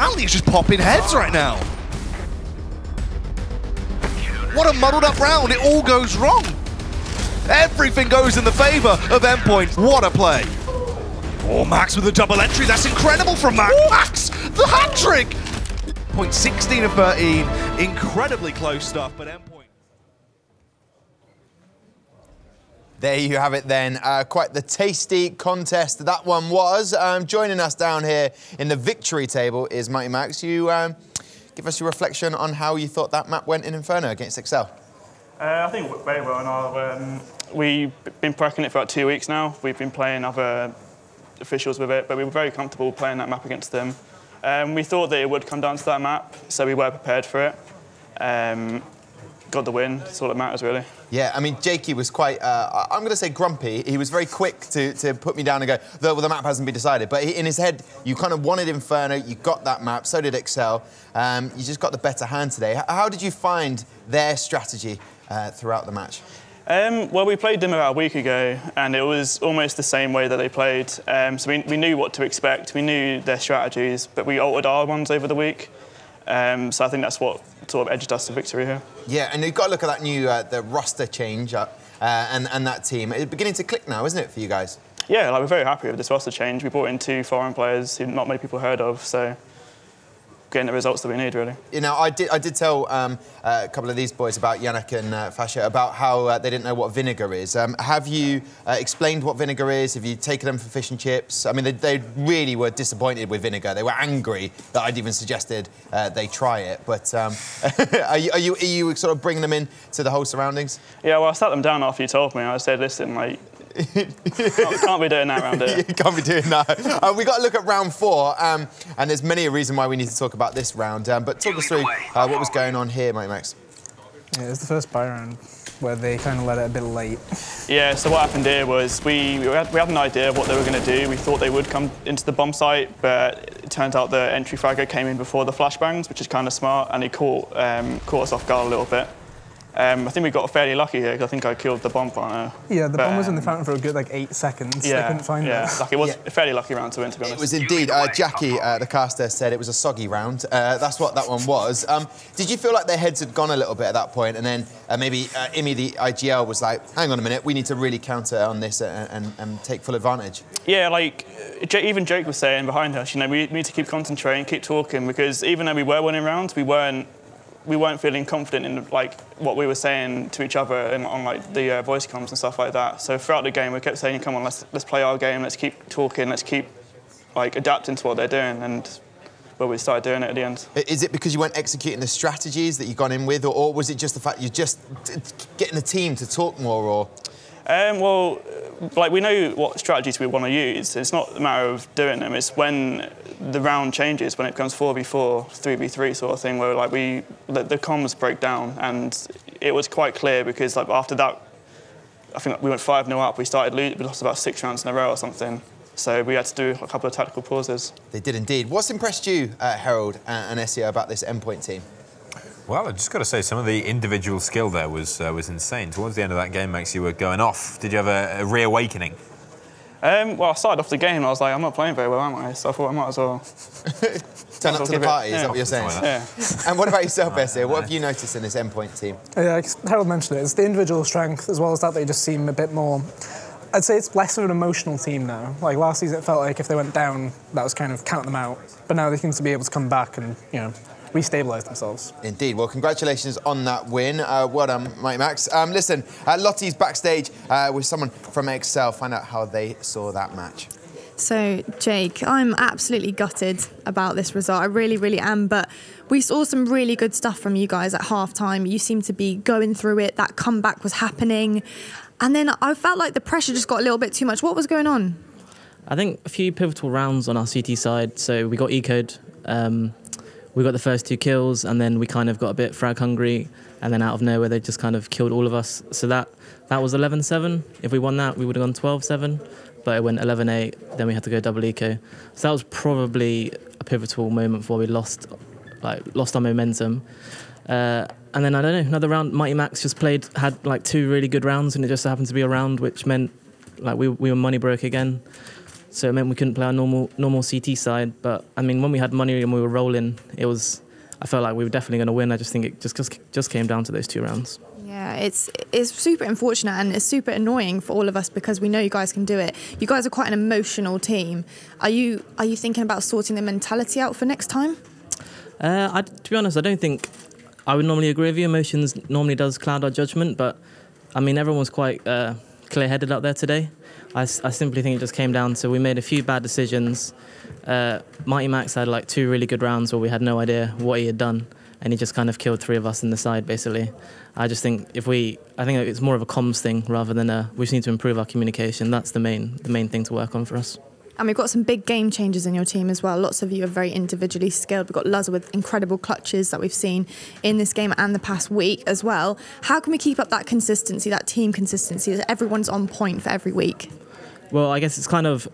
Vitality is just popping heads right now. What a muddled up round, it all goes wrong. Everything goes in the favor of Endpoint. What a play. Oh, Max with a double entry, that's incredible from Max. Max, the hat trick. Point 16 of 13, incredibly close stuff, but Endpoint. There you have it then. Quite the tasty contest that one was. Joining us down here in the victory table is Mighty Max. You give us your reflection on how you thought that map went in Inferno against Excel. I think it went very well. We've been practicing it for about 2 weeks now. We've been playing other officials with it, but we were very comfortable playing that map against them. We thought that it would come down to that map, so we were prepared for it. Got the win, that's all that matters, really. Yeah, I mean, Jakey was quite, I'm going to say grumpy. He was very quick to put me down and go, well, the map hasn't been decided. But in his head, you kind of wanted Inferno, you got that map, so did Excel. You just got the better hand today. How did you find their strategy throughout the match? Well, we played them about a week ago, and it was almost the same way that they played. So we knew what to expect, we knew their strategies, but we altered our ones over the week. So I think that's what sort of edged us to victory here. Yeah, and you've got to look at that new the roster change and that team. It's beginning to click now, isn't it, for you guys? Yeah, like we're very happy with this roster change. We brought in 2 foreign players who not many people heard of, so getting the results that we need, really. You know, I did tell a couple of these boys about Yannick and Fasha about how they didn't know what vinegar is. Have you explained what vinegar is? Have you taken them for fish and chips? I mean, they really were disappointed with vinegar. They were angry that I'd even suggested they try it. But are you sort of bringing them in to the whole surroundings? Yeah, well, I sat them down after you told me. I said, listen, like, can't be doing that round here. You can't be doing that. We've got to look at round 4, and there's many a reason why we need to talk about this round. But talk us through what was going on here, Mighty Max. Yeah, it was the first buy round where they kind of let it a bit late. Yeah, so what happened here was we had an idea of what they were going to do. We thought they would come into the bomb site, but it turns out the entry fragger came in before the flashbangs, which is kind of smart, and he caught us off guard a little bit. I think we got fairly lucky here because I think I killed the bomb partner. Yeah, the bomb was in the fountain for a good, like, 8 seconds. Yeah, they couldn't find it. Like, it was a fairly lucky round to win, to be honest. It was indeed. Jackie, the caster, said it was a soggy round. That's what that one was. Did you feel like their heads had gone a little bit at that point, and then maybe Imi, the IGL, was like, hang on a minute, we need to really counter on this and take full advantage? Yeah, like, even Jake was saying behind us, you know, we need to keep concentrating, keep talking, because even though we were winning rounds, we weren't feeling confident in like what we were saying to each other and on like the voice comms and stuff like that. So throughout the game, we kept saying, "Come on, let's play our game. Let's keep talking. Let's keep like adapting to what they're doing." And well, we started doing it at the end. Is it because you weren't executing the strategies that you've gone in with, or was it just the fact you're just getting the team to talk more, or? Well, like we know what strategies we want to use. It's not a matter of doing them. It's when the round changes, when it becomes 4v4, 3v3 sort of thing, where like the comms break down, and it was quite clear because like after that, I think we went 5-0 up. We lost about 6 rounds in a row or something. So we had to do a couple of tactical pauses. They did indeed. What's impressed you, Harold and SEO, about this Endpoint team? Well, I've just got to say, some of the individual skill there was insane. Towards the end of that game, Max, you were going off. Did you have a reawakening? Well, I started off the game and I was like, I'm not playing very well, am I? So I thought I might as well... Turn up to the party, is that what you're saying? Yeah. And what about yourself, SEO? What have you noticed in this Endpoint team? Yeah, Harold mentioned it. It's the individual strength, as well as that they just seem a bit more... I'd say it's less of an emotional team now. Like last season, it felt like if they went down, that was kind of count them out. But now they seem to be able to come back and, you know, restabilise themselves. Indeed. Well, congratulations on that win. Well done, Mighty Max. Listen, Lottie's backstage with someone from Excel. Find out how they saw that match. So, Jake, I'm absolutely gutted about this result. I really, really am. But we saw some really good stuff from you guys at half-time. You seemed to be going through it. That comeback was happening. And then I felt like the pressure just got a little bit too much. What was going on? I think a few pivotal rounds on our CT side. So we got eco'd. We got the first 2 kills, and then we kind of got a bit frag hungry, and then out of nowhere they just kind of killed all of us. So that was 11-7. If we won that, we would have gone 12-7, but it went 11-8. Then we had to go double eco. So that was probably a pivotal moment before we lost our momentum. And then I don't know, another round. Mighty Max just had like 2 really good rounds, and it just happened to be a round which meant like we were money broke again. so it meant we couldn't play our normal CT side. But I mean, when we had money and we were rolling, I felt like we were definitely going to win. I just think it just came down to those 2 rounds. Yeah, it's super unfortunate and it's super annoying for all of us because we know you guys can do it. You guys are quite an emotional team. Are you thinking about sorting the mentality out for next time? To be honest, I don't think I would normally agree with you. Emotions normally does cloud our judgment, but I mean, everyone was quite clear-headed out there today. I simply think it just came down to we made a few bad decisions. Mighty Max had like 2 really good rounds where we had no idea what he had done, and he just kind of killed 3 of us in the side, basically. I just think I think it's more of a comms thing rather than we just need to improve our communication. That's the main thing to work on for us. And we've got some big game changers in your team as well. Lots of you are very individually skilled. We've got Luzza with incredible clutches that we've seen in this game and the past week as well. How can we keep up that consistency, that team consistency, that everyone's on point for every week? Well, I guess it's kind of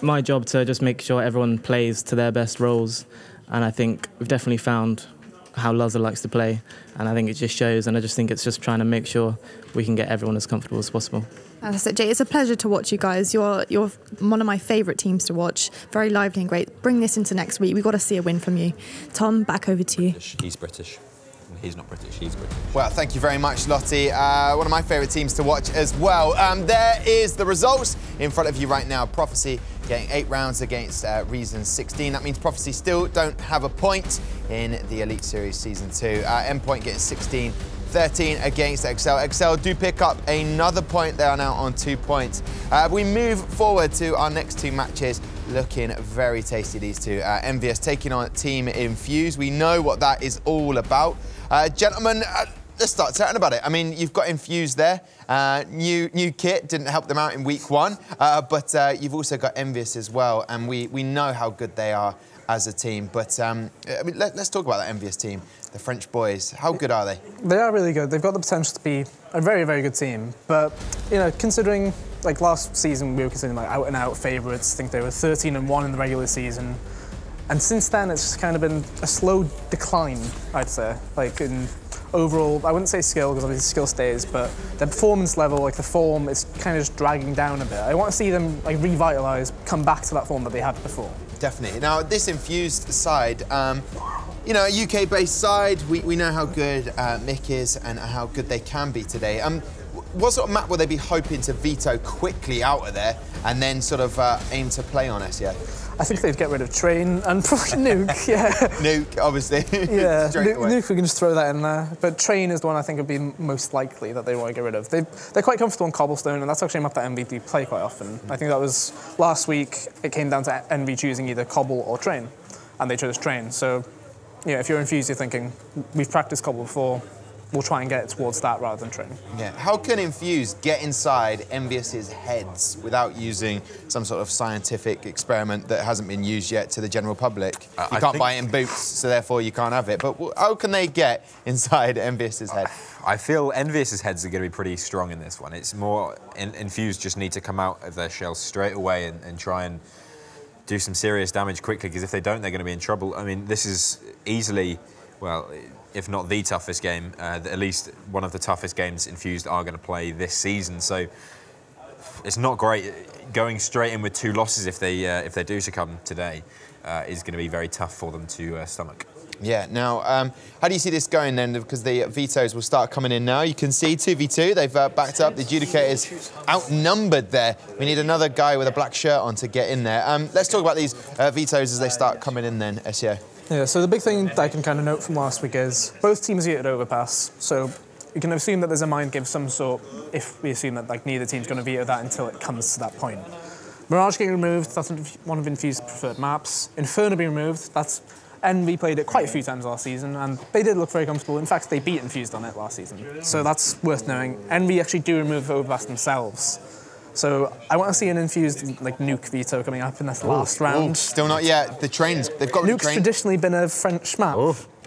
my job to just make sure everyone plays to their best roles. And I think we've definitely found how Luzza likes to play. And I think it just shows. And I just think it's just trying to make sure we can get everyone as comfortable as possible. As I said, Jay, it's a pleasure to watch you guys. You're one of my favourite teams to watch. Very lively and great. Bring this into next week. We've got to see a win from you. Tom, back over to you. He's British. He's not British, he's British. Well, thank you very much, Lottie. One of my favourite teams to watch as well. There is the results in front of you right now. Prophecy getting 8 rounds against Reason 16. That means Prophecy still don't have a point in the Elite Series Season 2. Endpoint getting 16-13 against Excel. Excel do pick up another point. They are now on 2 points. We move forward to our next 2 matches. Looking very tasty, these two. Envyus taking on Team Infused. We know what that is all about. Gentlemen, let's start chatting about it. I mean, you've got Infused there. New kit didn't help them out in week 1, but you've also got Envyus as well, and we know how good they are as a team. But I mean, let's talk about that Envyus team, the French boys. How good are they? They are really good. They've got the potential to be a very, very good team. But, you know, considering, like, last season we were considering, like, out-and-out favourites. I think they were 13-1 in the regular season. And since then, it's just kind of been a slow decline, I'd say. Like, in overall, I wouldn't say skill, because obviously skill stays, but their performance level, like the form, is kind of just dragging down a bit. I want to see them, like, revitalise, come back to that form that they had before. Definitely. Now, this Infused side, you know, a UK-based side, we know how good Mick is and how good they can be today. What sort of map will they be hoping to veto quickly out of there and then sort of aim to play on SEO? I think they'd get rid of Train and probably Nuke, yeah. Nuke, obviously. Yeah, Nuke, we can just throw that in there. But Train is the one I think would be most likely that they want to get rid of. They're quite comfortable on Cobblestone, and that's actually a map that Envy do play quite often. I think that was last week, it came down to Envy choosing either Cobble or Train, and they chose Train. So, you know, if you're Infused, you're thinking, we've practiced Cobble before, we'll try and get towards that rather than Train. Yeah. How can Infused get inside Envious's heads without using some sort of scientific experiment that hasn't been used yet to the general public? You can't buy it in boots, so therefore you can't have it. But how can they get inside Envious's head? I feel Envious's heads are going to be pretty strong in this one. It's more Infused just need to come out of their shell straight away and try and do some serious damage quickly, because if they don't, they're going to be in trouble. I mean, this is easily, well, if not the toughest game, at least one of the toughest games Infused are going to play this season. So it's not great. Going straight in with 2 losses if they do succumb today is going to be very tough for them to stomach. Yeah, now, how do you see this going then? Because the vetoes will start coming in now. You can see 2v2, they've backed up. The Adjudicators outnumbered there. We need another guy with a black shirt on to get in there. Let's talk about these vetoes as they start coming in then, SEO. Yeah, so the big thing that I can kind of note from last week is both teams vetoed Overpass. So you can assume that there's a mind give of some sort if we assume that, like, neither team's going to veto that until it comes to that point. Mirage getting removed, that's one of Infused's preferred maps. Inferno being removed, that's Envy played it quite a few times last season, and they did look very comfortable. In fact, they beat Infused on it last season. So that's worth knowing. Envy actually do remove Overpass themselves. So I want to see an Infused, like, Nuke veto coming up in this last round. Still not yet. The Trains, they've got Nuke's traditionally been a French map.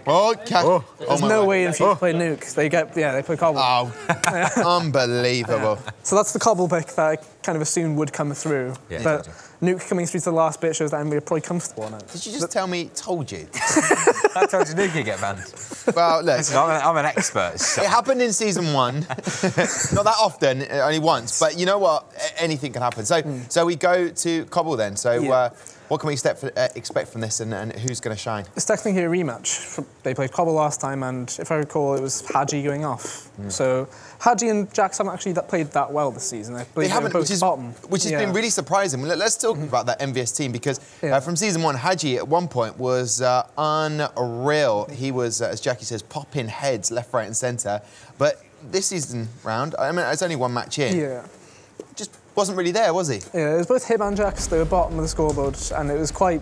There's no way Infused play Nuke. They play Cobble. Oh, unbelievable. Yeah. So that's the Cobble pick that I kind of assumed would come through. Yeah, but Nuke coming through to the last bit shows that Envy are probably comfortable on it. Did you just tell me, told you? I told you Nuke could get banned. Well, look. Listen, I'm an expert. So. It happened in Season 1. Not that often, only once. But you know what? anything can happen. So we go to Cobble then. So what can we expect from this, and who's going to shine? It's technically a rematch. They played Cobble last time, and if I recall, it was Hadji going off. So Hadji and Jax haven't actually played that well this season. They haven't, which has been really surprising. Let's talk about that Envyus team, because from season 1, Hadji at one point was unreal. He was, as Jackie says, popping heads left, right, and centre. But this season round, I mean, it's only one match in. Yeah. Just wasn't really there, was he? Yeah, it was both him and Jax. They were bottom of the scoreboard, and it was quite,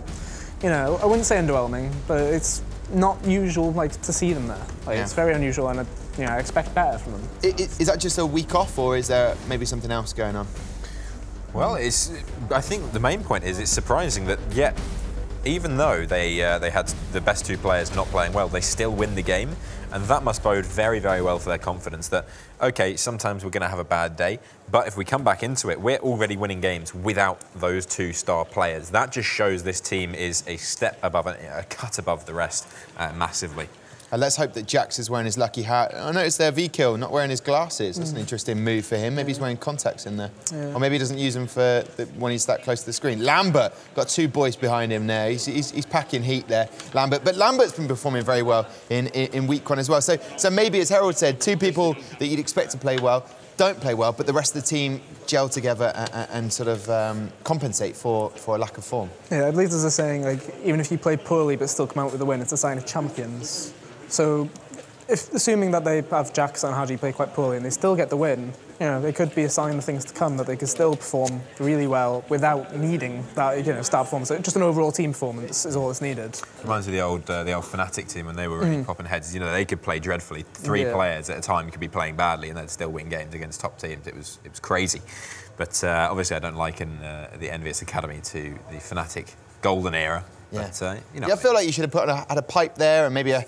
you know, I wouldn't say underwhelming, but it's not usual to see them there. It's very unusual, and I expect better from them. Is that just a week off, or is there maybe something else going on? Well, I think the main point is it's surprising that even though they had the best 2 players not playing well, they still win the game. And that must bode very, very well for their confidence that, OK, sometimes we're going to have a bad day, but if we come back into it, we're already winning games without those 2 star players. That just shows this team is a step above, a cut above the rest massively. And let's hope that Jax is wearing his lucky hat. I noticed there V-Kill not wearing his glasses. That's an interesting move for him. Maybe he's wearing contacts in there. Or maybe he doesn't use them when he's that close to the screen. Lambert, got 2 boys behind him there. He's packing heat there, Lambert. But Lambert's been performing very well in week 1 as well. So maybe, as Harold said, 2 people that you'd expect to play well don't play well, but the rest of the team gel together and sort of compensate for a lack of form. Yeah, I believe there's a saying, even if you play poorly but still come out with a win, it's a sign of champions. So, assuming that they have Jax and Hadji play quite poorly and they still get the win, they could be a sign of things to come, that they could still perform really well without needing that, star performance. Just an overall team performance is all that's needed. Reminds me of the old Fnatic team when they were really popping heads. They could play dreadfully. 3 players at a time could be playing badly and they'd still win games against top teams. It was crazy. But obviously I don't liken the Envyus Academy to the Fnatic golden era. Yeah. But, I feel like you should have had a pipe there and maybe a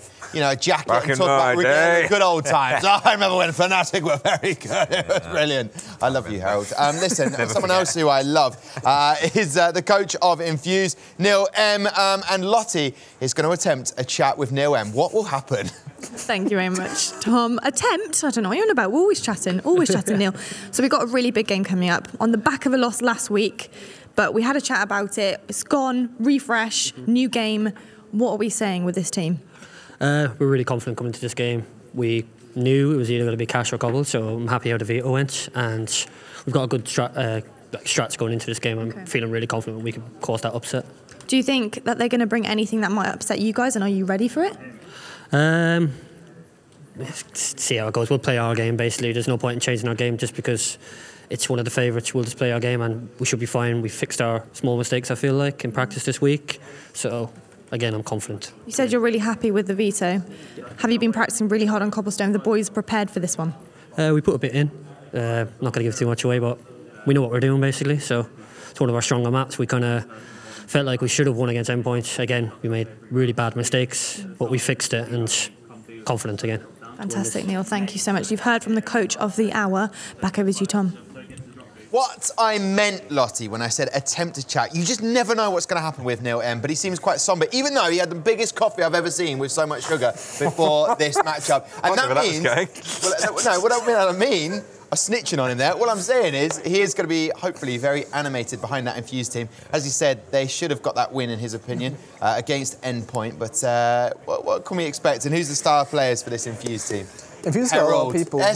jacket and talk about the good old times. I remember when Fnatic were very good. It was brilliant. I love you, Harold. Listen, someone else who I love is the coach of Infused, Neil M. And Lottie is going to attempt a chat with Neil M. What will happen? Thank you very much, Tom. Attempt? I don't know what you're on about. We're always chatting, Neil. So we've got a really big game coming up on the back of a loss last week. But we had a chat about it. It's gone, refresh, new game. What are we saying with this team? We're really confident coming to this game. We knew it was either going to be cash or Cobble, so I'm happy how the veto went. And we've got a good strats going into this game. I'm feeling really confident we can cause that upset. Do you think that they're going to bring anything that might upset you guys, and are you ready for it? See how it goes. We'll play our game, basically. There's no point in changing our game just because it's one of the favourites. We'll just play our game and we should be fine. We fixed our small mistakes, I feel like, in practice this week. So, again, I'm confident. You said you're really happy with the veto. Have you been practicing really hard on Cobblestone? The boys prepared for this one? We put a bit in. Not going to give too much away, but we know what we're doing, basically. So, it's one of our stronger maps. We kind of felt like we should have won against Endpoint. Again, we made really bad mistakes, but we fixed it and confident again. Fantastic, Neil. Thank you so much. You've heard from the coach of the hour. Back over to you, Tom. What I meant, Lottie, when I said attempt to chat, you just never know what's going to happen with Neil M, but he seems quite somber, even though he had the biggest coffee I've ever seen with so much sugar before this matchup. And that means... Well, no, what I mean, I'm snitching on him there. What I'm saying is he is going to be, hopefully, very animated behind that Infused team. As he said, they should have got that win, in his opinion, against Endpoint. But what can we expect? And who's the star players for this Infused team? Infused got a lot of people. I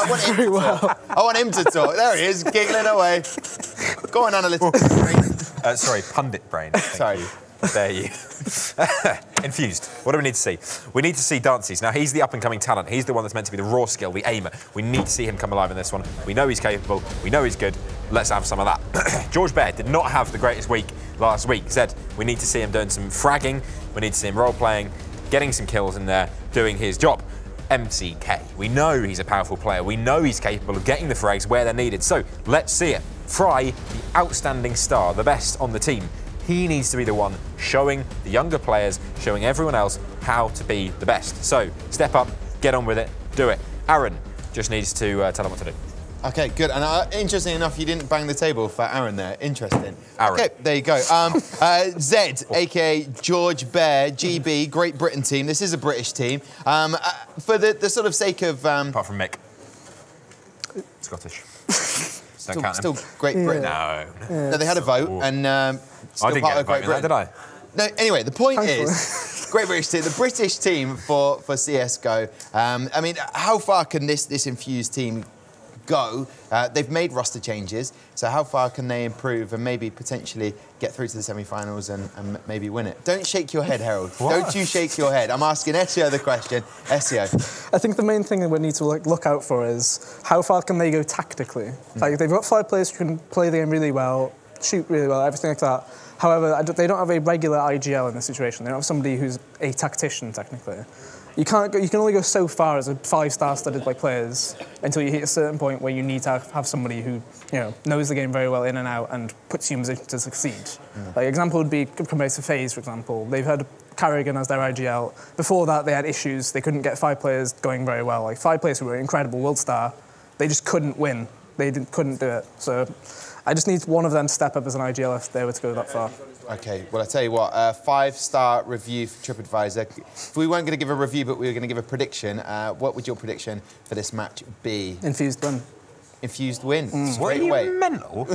want him to talk. I want him to talk. There he is, giggling away. Go on, analytical brain. Sorry, pundit brain. Sorry. There you. Infused. What do we need to see? We need to see Dances. Now, he's the up-and-coming talent. He's the one that's meant to be the raw skill, the aimer. We need to see him come alive in this one. We know he's capable. We know he's good. Let's have some of that. George Baird did not have the greatest week last week. Said we need to see him doing some fragging. We need to see him role-playing, getting some kills in there, doing his job. MCK. We know he's a powerful player. We know he's capable of getting the frags where they're needed. So let's see it. Fry, the outstanding star, the best on the team. He needs to be the one showing the younger players, showing everyone else how to be the best. So step up, get on with it, do it. Aaron just needs to tell him what to do. Okay, good. And interesting enough, you didn't bang the table for Aaron there. Interesting. Aaron. Okay, there you go. Zed, a.k.a. George Bear, GB, Great Britain team. This is a British team. For the sort of sake of... Apart from Mick. Scottish. Still Great Britain. No. No, they had a vote, and still I didn't part get a of Great vote in that, Britain. did I? No, anyway, the point is, Great British team, the British team for CSGO. I mean, how far can this Infused team go? They've made roster changes, so how far can they improve and maybe potentially get through to the semi-finals and maybe win it? Don't shake your head, Harold. Don't you shake your head. I'm asking Ezio the question. Ezio. I think the main thing that we need to look out for is how far can they go tactically. Like, they've got 5 players who can play the game really well, shoot really well, everything like that. However, they don't have a regular IGL in this situation. They don't have somebody who's a tactician, technically. You can only go so far as a 5-star studded by players until you hit a certain point where you need to have somebody who knows the game very well in and out and puts you in position to succeed. Like, example would be compared to FaZe, for example. They've had Carrigan as their IGL. Before that, they had issues. They couldn't get 5 players going very well. Like, 5 players who were incredible world star, they just couldn't win. They couldn't do it. So I just need one of them to step up as an IGL if they were to go that far. Okay, well, I tell you what, 5-star review for TripAdvisor. If we weren't going to give a review, but we were going to give a prediction, what would your prediction for this match be? Infused win. Infused win, What, straight are away. you mental?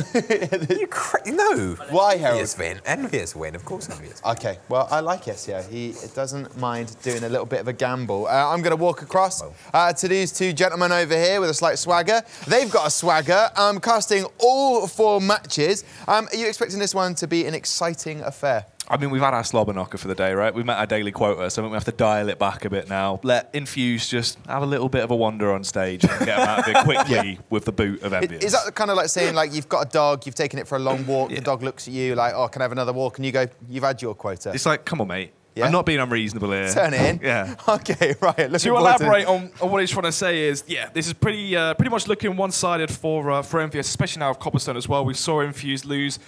No. Why, Harold? Envyus win, of course Envyus. Okay, well, I like Ezio. He doesn't mind doing a little bit of a gamble. I'm going to walk across to these 2 gentlemen over here with a slight swagger. They've got a swagger. Casting all 4 matches. Are you expecting this one to be an exciting affair? I mean, we've had our slobber knocker for the day, right? We've met our daily quota, so I think we have to dial it back a bit now. Let Infused just have a little bit of a wander on stage and get them out of it quickly with the boot of Envyus. Is that kind of like saying, like, you've got a dog, you've taken it for a long walk, the dog looks at you like, oh, can I have another walk? And you go, you've had your quota. It's like, come on, mate. Yeah? I'm not being unreasonable here. Turn it in. Yeah. Okay, right. To elaborate on what he's trying to say is, yeah, this is pretty much looking one-sided for Envyus, especially now with Cobblestone as well. We saw Infused lose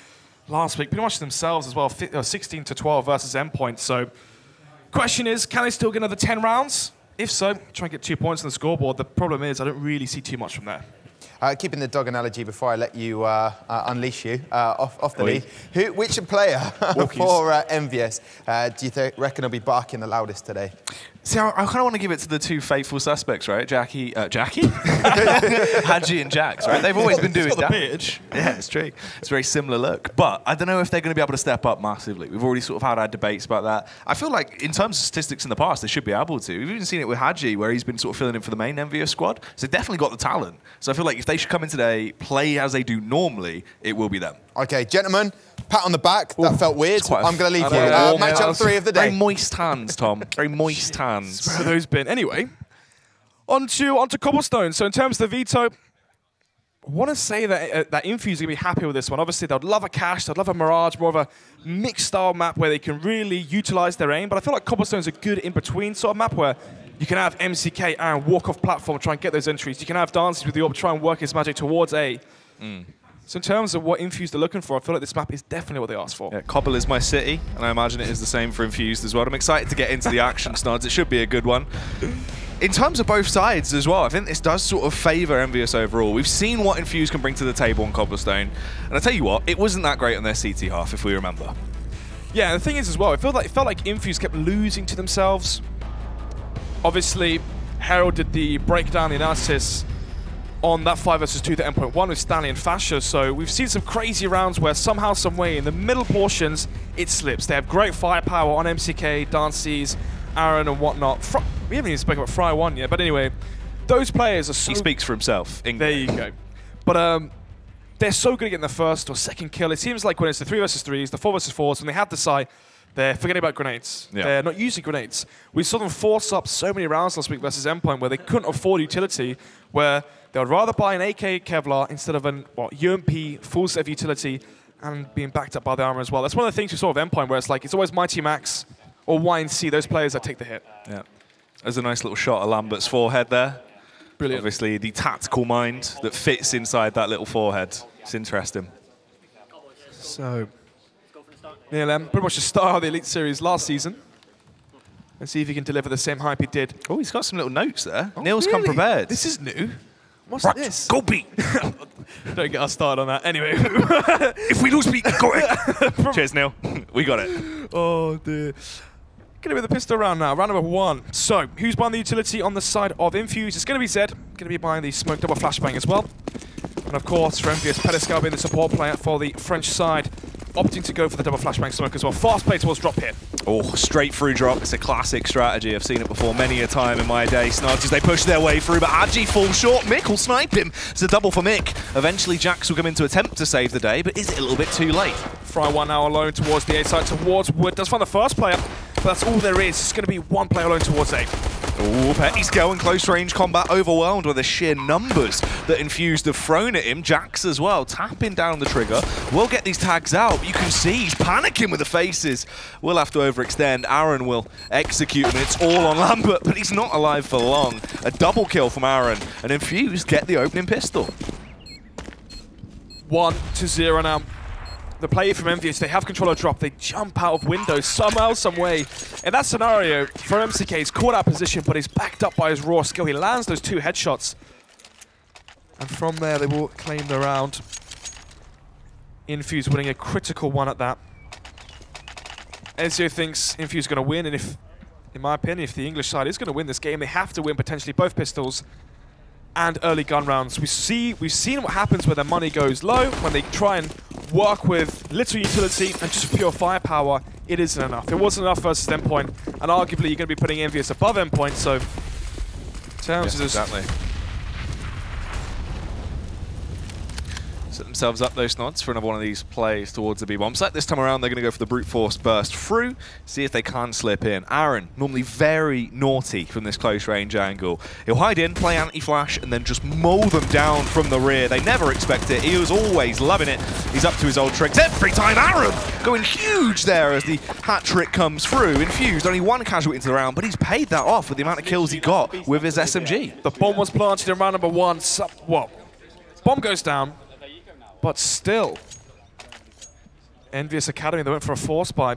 last week, pretty much themselves as well, 16-12 versus Endpoint. So, question is, can they still get another 10 rounds? If so, try and get 2 points on the scoreboard. The problem is, I don't really see too much from there. Keeping the dog analogy before I let you unleash you off the lead, which player for Envyus do you reckon will be barking the loudest today? See, I kind of want to give it to the 2 faithful suspects, right? Jackie? Hadji and Jax, right? They've always been doing that. Yeah, it's true. It's a very similar look. But I don't know if they're going to be able to step up massively. We've already sort of had our debates about that. I feel like in terms of statistics in the past, they should be able to. We've even seen it with Hadji, where he's been sort of filling in for the main Envyus squad. So they've definitely got the talent. So I feel like if they should come in today, play as they do normally, it will be them. Okay, gentlemen, pat on the back. That felt weird. I'm going to leave you. Matchup 3 of the day. Very moist hands, Tom. Very moist hands. Where have those been? Anyway, onto Cobblestone. So in terms of the veto, I want to say that Infused are going to be happy with this one. Obviously, they'd love a Cache, they'd love a Mirage, more of a mixed-style map where they can really utilize their aim. But I feel like Cobblestone's a good in-between sort of map where you can have MCK and walk off platform, try and get those entries. You can have Dances with the Orb, try and work his magic towards A. So in terms of what Infused are looking for, I feel like this map is definitely what they asked for. Yeah, Cobble is my city, and I imagine it is the same for Infused as well. I'm excited to get into the action, Snods. It should be a good one. In terms of both sides as well, I think this does sort of favour Envyus overall. We've seen what Infused can bring to the table on Cobblestone, and I tell you what, it wasn't that great on their CT half, if we remember. Yeah, and the thing is as well, it felt like Infused kept losing to themselves. Obviously, Harold did the breakdown, the analysis on that 5 versus 2 to Endpoint 1 with Stanley and Fasher. So we've seen some crazy rounds where somehow, some way, in the middle portions, it slips. They have great firepower on MCK, Dances, Aaron and whatnot. We haven't even spoken about Fry 1 yet, but anyway, those players are so... He speaks for himself. There you go. But they're so good at getting the first or second kill. It seems like when it's the 3 versus 3s, the 4 versus 4s, when they have the side, they're forgetting about grenades. Yeah. They're not using grenades. We saw them force up so many rounds last week versus Endpoint where they couldn't afford utility, where they would rather buy an AK Kevlar instead of an UMP full set of utility and being backed up by the armor as well. That's one of the things we saw with Endpoint where it's like, it's always Mighty Max or YNC, those players that take the hit. Yeah. There's a nice little shot of Lambert's forehead there. Brilliant. Obviously, the tactical mind that fits inside that little forehead. It's interesting. So, Neil, pretty much the star of the Elite Series last season. Let's see if he can deliver the same hype he did. Oh, he's got some little notes there. Oh, Neil's really? come prepared. This is new. What's right, this? Go beat. Don't get us started on that. Anyway. If we lose beat, go ahead. Cheers, Neil. We got it. Oh, dear. Going to be the pistol round now, round number 1. So, who's buying the utility on the side of Infused? It's going to be Zed. Going to be buying the smoke double flashbang as well. And of course, for Envyus, Pedescal being the support player for the French side, opting to go for the double flashbang smoke as well. Fast play towards drop here. Oh, straight through drop. It's a classic strategy. I've seen it before many a time in my day. Snarks, they push their way through, but Agi falls short. Mick will snipe him. It's a double for Mick. Eventually, Jax will come in to attempt to save the day, but is it a little bit too late? Fry1 now alone towards the A side, towards Wood. Does find the first player, but that's all there is. It's going to be one player alone towards A. Oh, Petty's going close range combat, overwhelmed with the sheer numbers that Infused have thrown at him. Jax as well, tapping down the trigger. We'll get these tags out, but you can see he's panicking with the faces. We'll have to overextend. Aaron will execute him. It's all on Lambert, but he's not alive for long. A double kill from Aaron, and Infused get the opening pistol. 1-0 now. The player from Envyus, they have control of drop. They jump out of windows somehow, some way. In that scenario, for MCK, he's caught out position, but he's backed up by his raw skill. He lands those 2 headshots. And from there, they will claim the round. Infused winning a critical one at that. Ezio thinks Infused is going to win, and if, in my opinion, if the English side is going to win this game, they have to win potentially both pistols and early gun rounds. We've seen what happens when their money goes low, when they try and work with little utility and just pure firepower. It isn't enough. It wasn't enough versus Endpoint, and arguably you're going to be putting Envyus above Endpoint, so in terms of exactly. Set themselves up those Snods for another one of these plays towards the B-bomb site. This time around, they're going to go for the brute force burst through, see if they can slip in. Aaron, normally very naughty from this close range angle. He'll hide in, play anti-flash, and then just mow them down from the rear. They never expect it. He was always loving it. He's up to his old tricks every time. Aaron going huge there as the hat trick comes through. Infused, only 1 casualty into the round, but he's paid that off with the amount of kills he got with his SMG. The bomb was planted in round number 1. Bomb goes down. But still, Envyus Academy, they went for a force buy.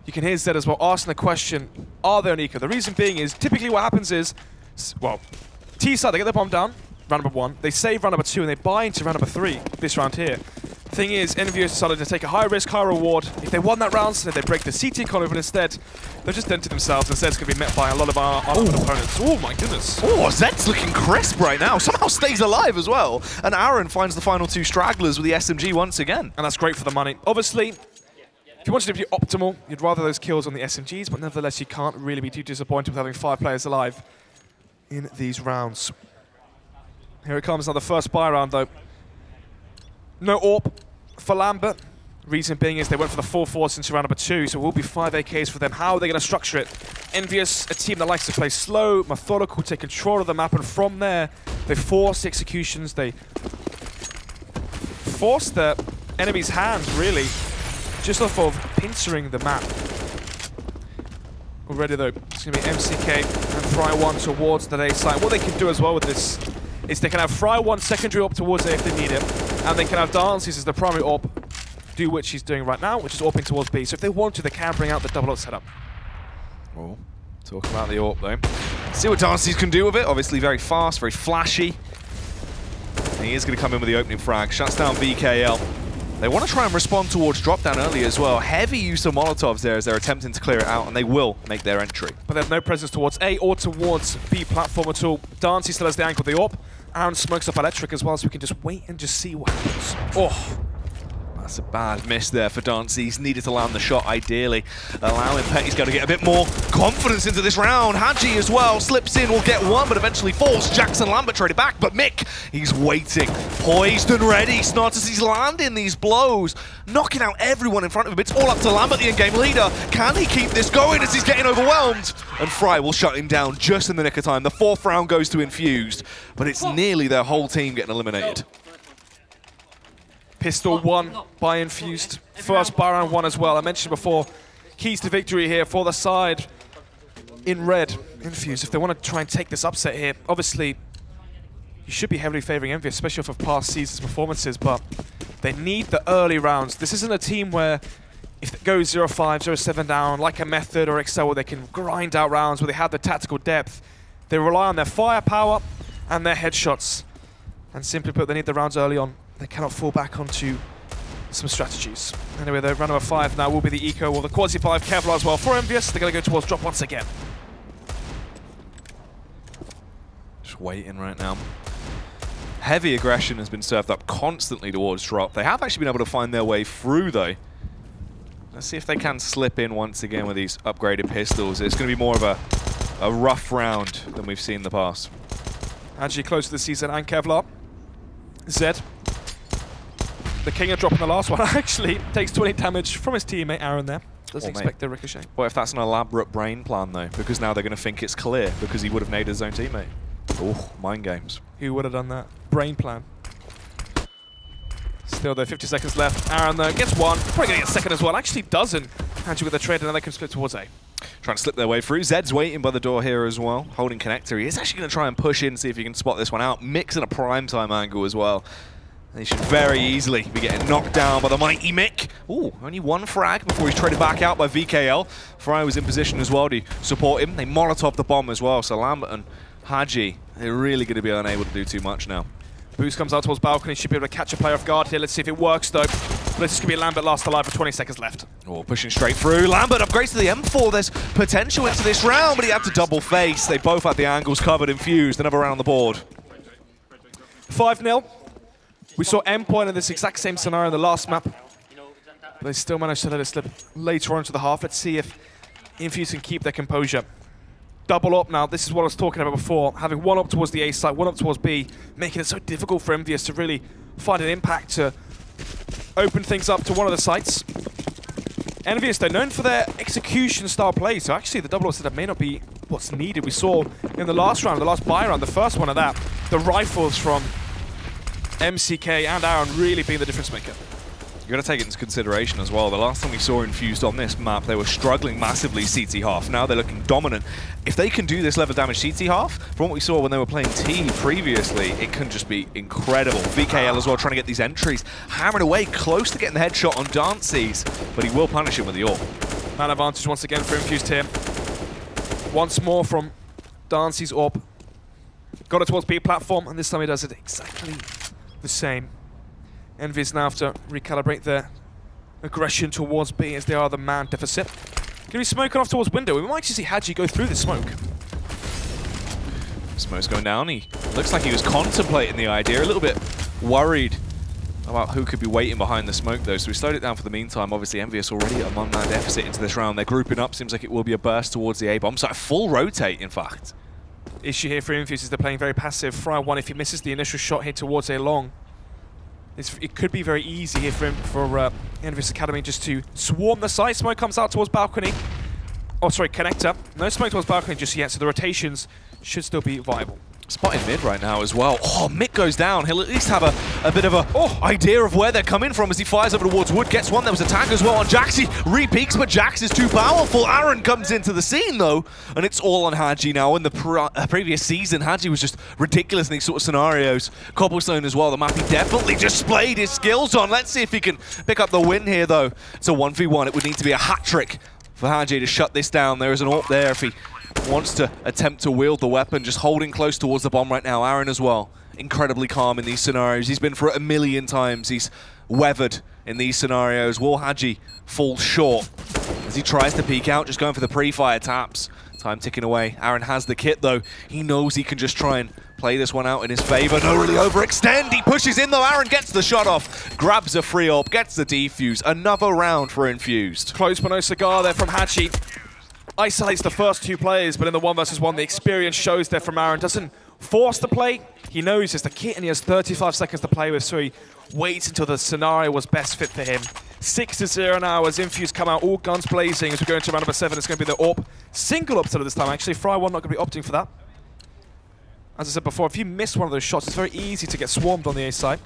You can hear Zed as well asking the question, are they on eco? The reason being is, typically what happens is, well, T side, they get the bomb down, round number 1, they save round number 2, and they buy into round number 3, this round here. Thing is, Envyus decided to take a high risk, high reward. If they won that round, so they break the CT economy, but instead, they've just dented themselves, and Zed's going to be met by a lot of our opponents. Oh my goodness. Oh, Zed's looking crisp right now. Somehow stays alive as well. And Aaron finds the final 2 stragglers with the SMG once again. And that's great for the money. Obviously, if you wanted to be optimal, you'd rather those kills on the SMGs, but nevertheless, you can't really be too disappointed with having 5 players alive in these rounds. Here it comes, now the first buy round though. No AWP for Lambert. Reason being is they went for the full force into round number 2, so it will be 5 AKs for them. How are they going to structure it? Envyus, a team that likes to play slow, methodical, take control of the map, and from there, they force executions. They force the enemy's hands, really, just off of pincering the map. Already, though, it's going to be MCK and Fry1 towards the A side. What they can do as well with this is they can have Fry1 secondary AWP towards A if they need it, and they can have Dances as the primary AWP, do what she's doing right now, which is AWPing towards B. So if they want to, they can bring out the double AWP setup. Oh, talk about the AWP though. See what Dances can do with it. Obviously very fast, very flashy. And he is going to come in with the opening frag. Shuts down VKL. They want to try and respond towards drop down early as well. Heavy use of Molotovs there as they're attempting to clear it out, and they will make their entry. But they have no presence towards A or towards B platform at all. Dancy still has the angle of the AWP. Aaron smokes up electric as well, so we can just wait and just see what happens. Oh, that's a bad miss there for Dancy. He's needed to land the shot ideally, allowing Petty's got to get a bit more confidence into this round. Hadji as well slips in, will get 1, but eventually falls. Jackson Lambert traded back, but Mick, he's waiting, poised and ready. Snartus, he's landing these blows, knocking out everyone in front of him. It's all up to Lambert, the in-game leader. Can he keep this going as he's getting overwhelmed? And Fry will shut him down just in the nick of time. The 4th round goes to Infused, but it's nearly their whole team getting eliminated. Pistol 1 by Infused. First buy round 1 as well. I mentioned before, keys to victory here for the side in red. Infused, if they want to try and take this upset here, obviously you should be heavily favoring Envyus, especially off of past season's performances, but they need the early rounds. This isn't a team where if it goes 0-5, 0-7 down, like a Method or Excel, where they can grind out rounds, where they have the tactical depth. They rely on their firepower and their headshots. And simply put, they need the rounds early on. They cannot fall back onto some strategies. Anyway, the round number 5 now will be the Eco or the Quasi 5 Kevlar as well for Envyus. They're going to go towards drop once again. Just waiting right now. Heavy aggression has been served up constantly towards drop. They have actually been able to find their way through, though. Let's see if they can slip in once again with these upgraded pistols. It's going to be more of a rough round than we've seen in the past. Actually close to the season, and Kevlar. Zed. The king of dropping the last one actually takes 20 damage from his teammate Aaron there. Doesn't expect the ricochet. What if that's an elaborate brain plan, though? Because now they're going to think it's clear because he would have naded his own teammate. Oh, mind games. Who would have done that? Brain plan. Still though, 50 seconds left. Aaron though gets one. Probably going to get second as well. Actually doesn't. Andrew with the trade, and then they can split towards A. Trying to slip their way through. Zed's waiting by the door here as well, holding connector. He is actually going to try and push in, see if he can spot this one out. Mix in a prime time angle as well. They should very easily be getting knocked down by the mighty Mick. Ooh, only one frag before he's traded back out by VKL. Fry was in position as well to support him. They Molotov the bomb as well, so Lambert and Hadji, they're really going to be unable to do too much now. Boost comes out towards balcony, should be able to catch a player off guard here. Let's see if it works though. But this is going to be Lambert last alive with 20 seconds left. Oh, pushing straight through. Lambert upgrades to the M4. There's potential into this round, but he had to double face. They both had the angles covered. Infused, another round on the board. 5-0. We saw Endpoint in this exact same scenario in the last map. But they still managed to let it slip later on into the half. Let's see if Infused can keep their composure. Double up now. This is what I was talking about before. Having one up towards the A side, one up towards B, making it so difficult for Envyus to really find an impact to open things up to one of the sites. Envyus, they're known for their execution style play, so actually the double up setup may not be what's needed. We saw in the last round, the last buy round, the first one of that, the rifles from MCK and Aaron really being the difference maker. You've got to take it into consideration as well. The last time we saw Infused on this map, they were struggling massively CT half. Now they're looking dominant. If they can do this level damage CT half, from what we saw when they were playing T previously, it can just be incredible. VKL as well trying to get these entries, hammering away, close to getting the headshot on Dances, but he will punish him with the AWP. Man advantage once again for Infused here. Once more from Dances AWP. Got it towards B platform, and this time he does it exactly the same. Envy's now have to recalibrate their aggression towards B as they are the man deficit. Going to be smoking off towards window. We might actually see Hadji go through the smoke. Smoke's going down. He looks like he was contemplating the idea, a little bit worried about who could be waiting behind the smoke though, so we slowed it down for the meantime. Obviously Envy's already at a one-man deficit into this round. They're grouping up. Seems like it will be a burst towards the A-bomb. So a full rotate, in fact. Issue here for Infused is they're playing very passive. Fry one, if he misses the initial shot here towards A long, it could be very easy here for Envy's Academy just to swarm the site. Smoke comes out towards balcony. Oh, sorry, connector. No smoke towards balcony just yet, so the rotations should still be viable. Spotting mid right now as well. Oh, Mick goes down. He'll at least have a bit of a idea of where they're coming from as he fires over towards Wood. Gets one. There was a tag as well on Jax. He re-peeks, but Jax is too powerful. Aaron comes into the scene though, and it's all on Hadji now. In the previous season, Hadji was just ridiculous in these sort of scenarios. Cobblestone as well. The map he definitely displayed his skills on. Let's see if he can pick up the win here though. It's a 1v1. It would need to be a hat trick for Hadji to shut this down. There is an AWP there if he wants to attempt to wield the weapon, just holding close towards the bomb right now. Aaron as well, incredibly calm in these scenarios. He's been through it a million times. He's weathered in these scenarios. Will Hadji falls short as he tries to peek out, just going for the pre-fire taps. Time ticking away. Aaron has the kit though. He knows he can just try and play this one out in his favor. No really overextend. He pushes in though. Aaron gets the shot off, grabs a free AWP, gets the defuse. Another round for Infused. Close but no cigar there from Hadji. Isolates the first two players, but in the 1v1, the experience shows there from Aaron. Doesn't force the play. He knows it's the kit and he has 35 seconds to play with, so he waits until the scenario was best fit for him. 6-0 now as Infused come out, all guns blazing. As we go into round number 7, it's going to be the AWP. Single upset this time, actually. Fry one not going to be opting for that. As I said before, if you miss one of those shots, it's very easy to get swarmed on the A side.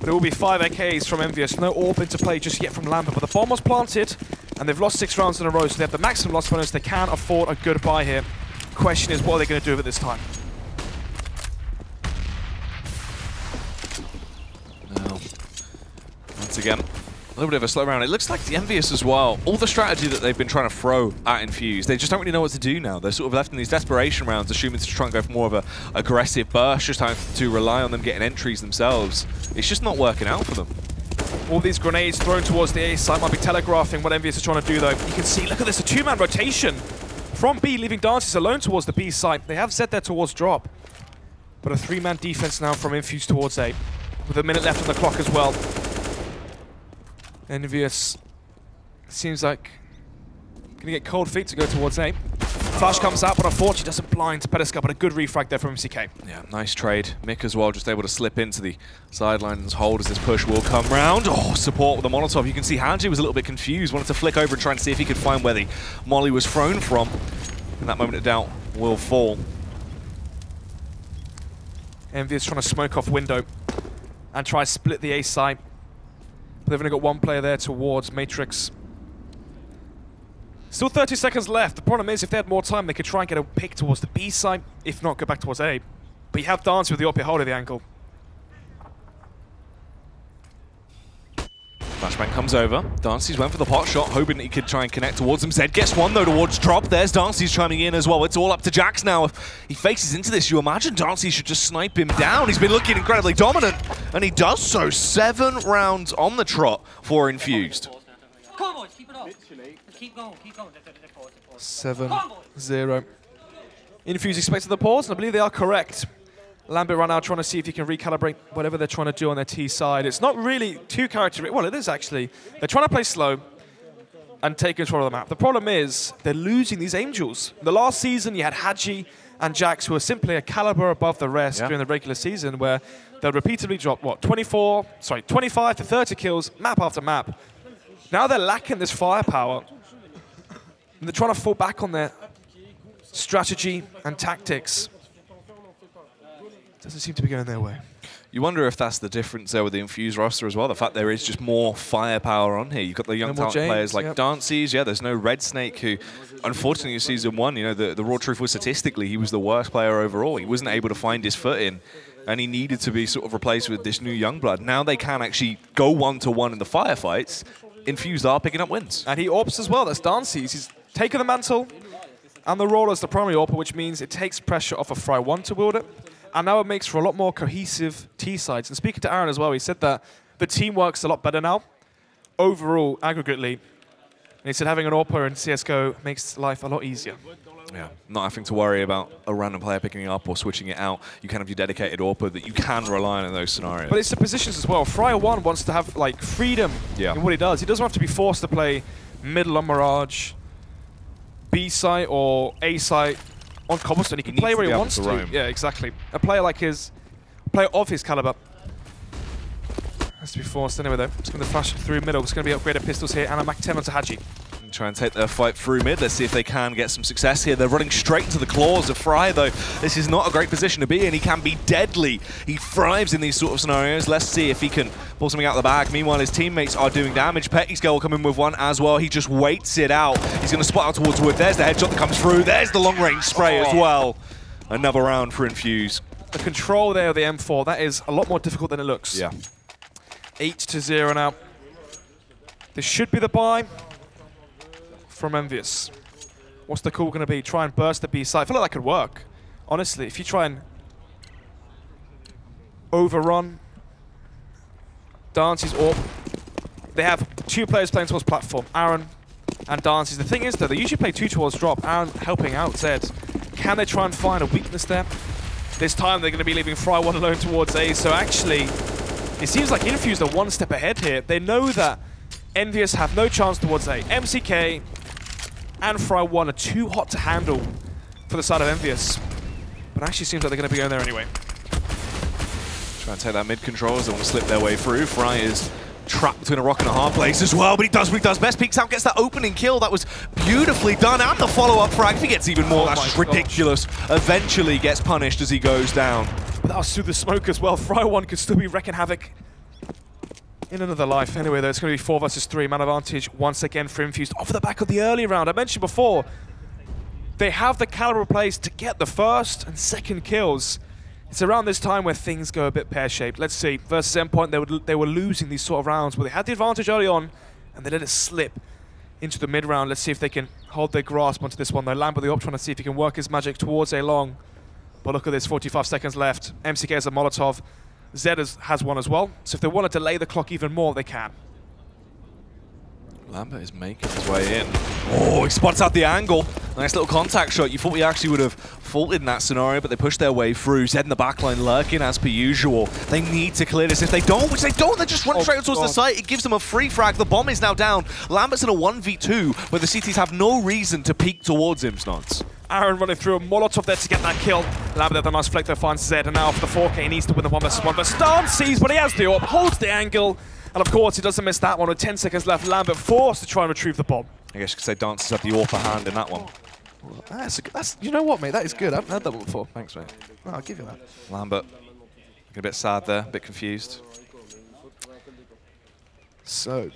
But it will be 5 AKs from Envyus. No AWP into play just yet from Lambert. But the bomb was planted, and they've lost 6 rounds in a row, so they have the maximum loss bonus. They can afford a good buy here. Question is, what are they going to do with it this time? Now, once again, a little bit of a slow round. It looks like the Envyus as well. All the strategy that they've been trying to throw at Infused, they just don't really know what to do now. They're sort of left in these desperation rounds, assuming to try and go for more of a aggressive burst, just having to rely on them getting entries themselves. It's just not working out for them. All these grenades thrown towards the A side might be telegraphing what Envyus is trying to do though. You can see, look at this, a 2-man rotation from B, leaving Dances alone towards the B side. They have Zed there towards drop. But a 3-man defense now from Infused towards A, with a minute left on the clock as well. Envyus seems like gonna get cold feet to go towards A. Flash comes out, but unfortunately doesn't blind Pediska, but a good refrag there from MCK. Yeah, nice trade. Mick as well, just able to slip into the sidelines, hold as this push will come round. Oh, support with the Molotov. You can see Hanji was a little bit confused, wanted to flick over and try and see if he could find where the molly was thrown from. And that moment of doubt will fall. Envyus trying to smoke off window and try to split the A side. But they've only got one player there towards Matrix. Still 30 seconds left. The problem is, if they had more time, they could try and get a pick towards the B side. If not, go back towards A. But you have Dance with the up hold of the angle. Flashbang comes over. Dancy's went for the pot shot, hoping that he could try and connect towards him. Zed gets one, though, towards drop. There's Dancy's chiming in as well. It's all up to Jax now. If he faces into this, you imagine Dancy should just snipe him down. He's been looking incredibly dominant, and he does so. 7 rounds on the trot for Infused. Come on, boys, keep it up. Keep going, keep going. 7-0. Infused expected the pause, and I believe they are correct. Lambert right now trying to see if he can recalibrate whatever they're trying to do on their T side. It's not really too characteristic. Well, it is actually. They're trying to play slow and take control of the map. The problem is they're losing these Angels. The last season, you had Hadji and Jax, who were simply a caliber above the rest during the regular season, where they'll repeatedly drop, what, 25 to 30 kills, map after map. Now they're lacking this firepower. And they're trying to fall back on their strategy and tactics. Doesn't seem to be going their way. You wonder if that's the difference there with the Infused roster as well. The fact there is just more firepower on here. You've got the young talent players like Dancy's. Yeah, there's no Red Snake, who, unfortunately, in Season 1, you know, the raw truth was statistically he was the worst player overall. He wasn't able to find his foot in, and he needed to be sort of replaced with this new young blood. Now they can actually go 1-to-1 in the firefights. Infused are picking up wins. And he AWPs as well. That's Dancy's. He's taken the mantle and the role as the primary AWPer, which means it takes pressure off of Fry1 to wield it. And now it makes for a lot more cohesive T-sides. And speaking to Aaron as well, he said that the team works a lot better now, overall, aggregately. And he said having an AWPer in CSGO makes life a lot easier. Yeah, not having to worry about a random player picking it up or switching it out. You can have your dedicated AWPer that you can rely on in those scenarios. But it's the positions as well. Fry1 wants to have like freedom in what he does. He doesn't have to be forced to play middle on Mirage, B site or A site on Cobblestone. He can play where he wants to. Yeah, exactly. A player like his, player of his caliber. Has to be forced anyway though. It's going to flash through middle. It's going to be upgraded pistols here and a Mac 10 onto Hadji. Try and take their fight through mid. Let's see if they can get some success here. They're running straight into the claws of Fry, though. This is not a great position to be in. He can be deadly. He thrives in these sort of scenarios. Let's see if he can pull something out of the bag. Meanwhile, his teammates are doing damage. Petty's will come in with one as well. He just waits it out. He's going to spot out towards wood. There's the headshot that comes through. There's the long-range spray as well. Another round for Infuse. The control there of the M4, that is a lot more difficult than it looks. Yeah. 8-0 now. This should be the buy from Envyus. What's the call going to be? Try and burst the B side. I feel like that could work. Honestly, if you try and overrun Dancy's AWP, they have 2 players playing towards platform, Aaron and Dancy's. The thing is, though, they usually play 2 towards drop. Aaron helping out Zed. Can they try and find a weakness there? This time they're going to be leaving Fry1 alone towards A. So actually, it seems like Infused are 1 step ahead here. They know that Envyus have no chance towards A. MCK and Fry1 are too hot to handle for the side of Envyus. But actually seems like they're going to be going there anyway. Try and take that mid control as they want to slip their way through. Fry is trapped between a rock and a hard place as well, but he does what he does best. Peeks out, gets that opening kill. That was beautifully done. And the follow-up frag. If he gets even more, that's just ridiculous. Eventually gets punished as he goes down. But that was through the smoke as well. Fry1 could still be wrecking havoc in another life. Anyway, though, it's going to be 4 versus 3. Man advantage once again for Infused off the back of the early round. I mentioned before, they have the caliber of plays to get the first and second kills. It's around this time where things go a bit pear-shaped. Let's see. Versus Endpoint, they were losing these sort of rounds where they had the advantage early on and they let it slip into the mid-round. Let's see if they can hold their grasp onto this one, though. Lambert the op trying to see if he can work his magic towards A long. But look at this, 45 seconds left. MCK has a Molotov. Zed has one as well, so if they want to delay the clock even more, they can. Lambert is making his way in. Oh, he spots out the angle. Nice little contact shot. You thought we actually would have faulted in that scenario, but they pushed their way through. Zed in the backline lurking as per usual. They need to clear this. If they don't, which they don't, they just run straight towards the site. It gives them a free frag. The bomb is now down. Lambert's in a 1v2 where the CTs have no reason to peek towards him, Snots. Aaron running through a Molotov there to get that kill. Lambert with a nice flick there finds Zed, and now for the 4K he needs to win the 1v1 versus Dance sees, but he has the AWP, holds the angle, and of course he doesn't miss that one with 10 seconds left. Lambert forced to try and retrieve the bomb. I guess you could say Dance has had the upper hand in that one. That's you know what, mate, that is good. I haven't heard that one before. Thanks, mate. Oh, I'll give you that. Lambert looking a bit sad there, a bit confused. So,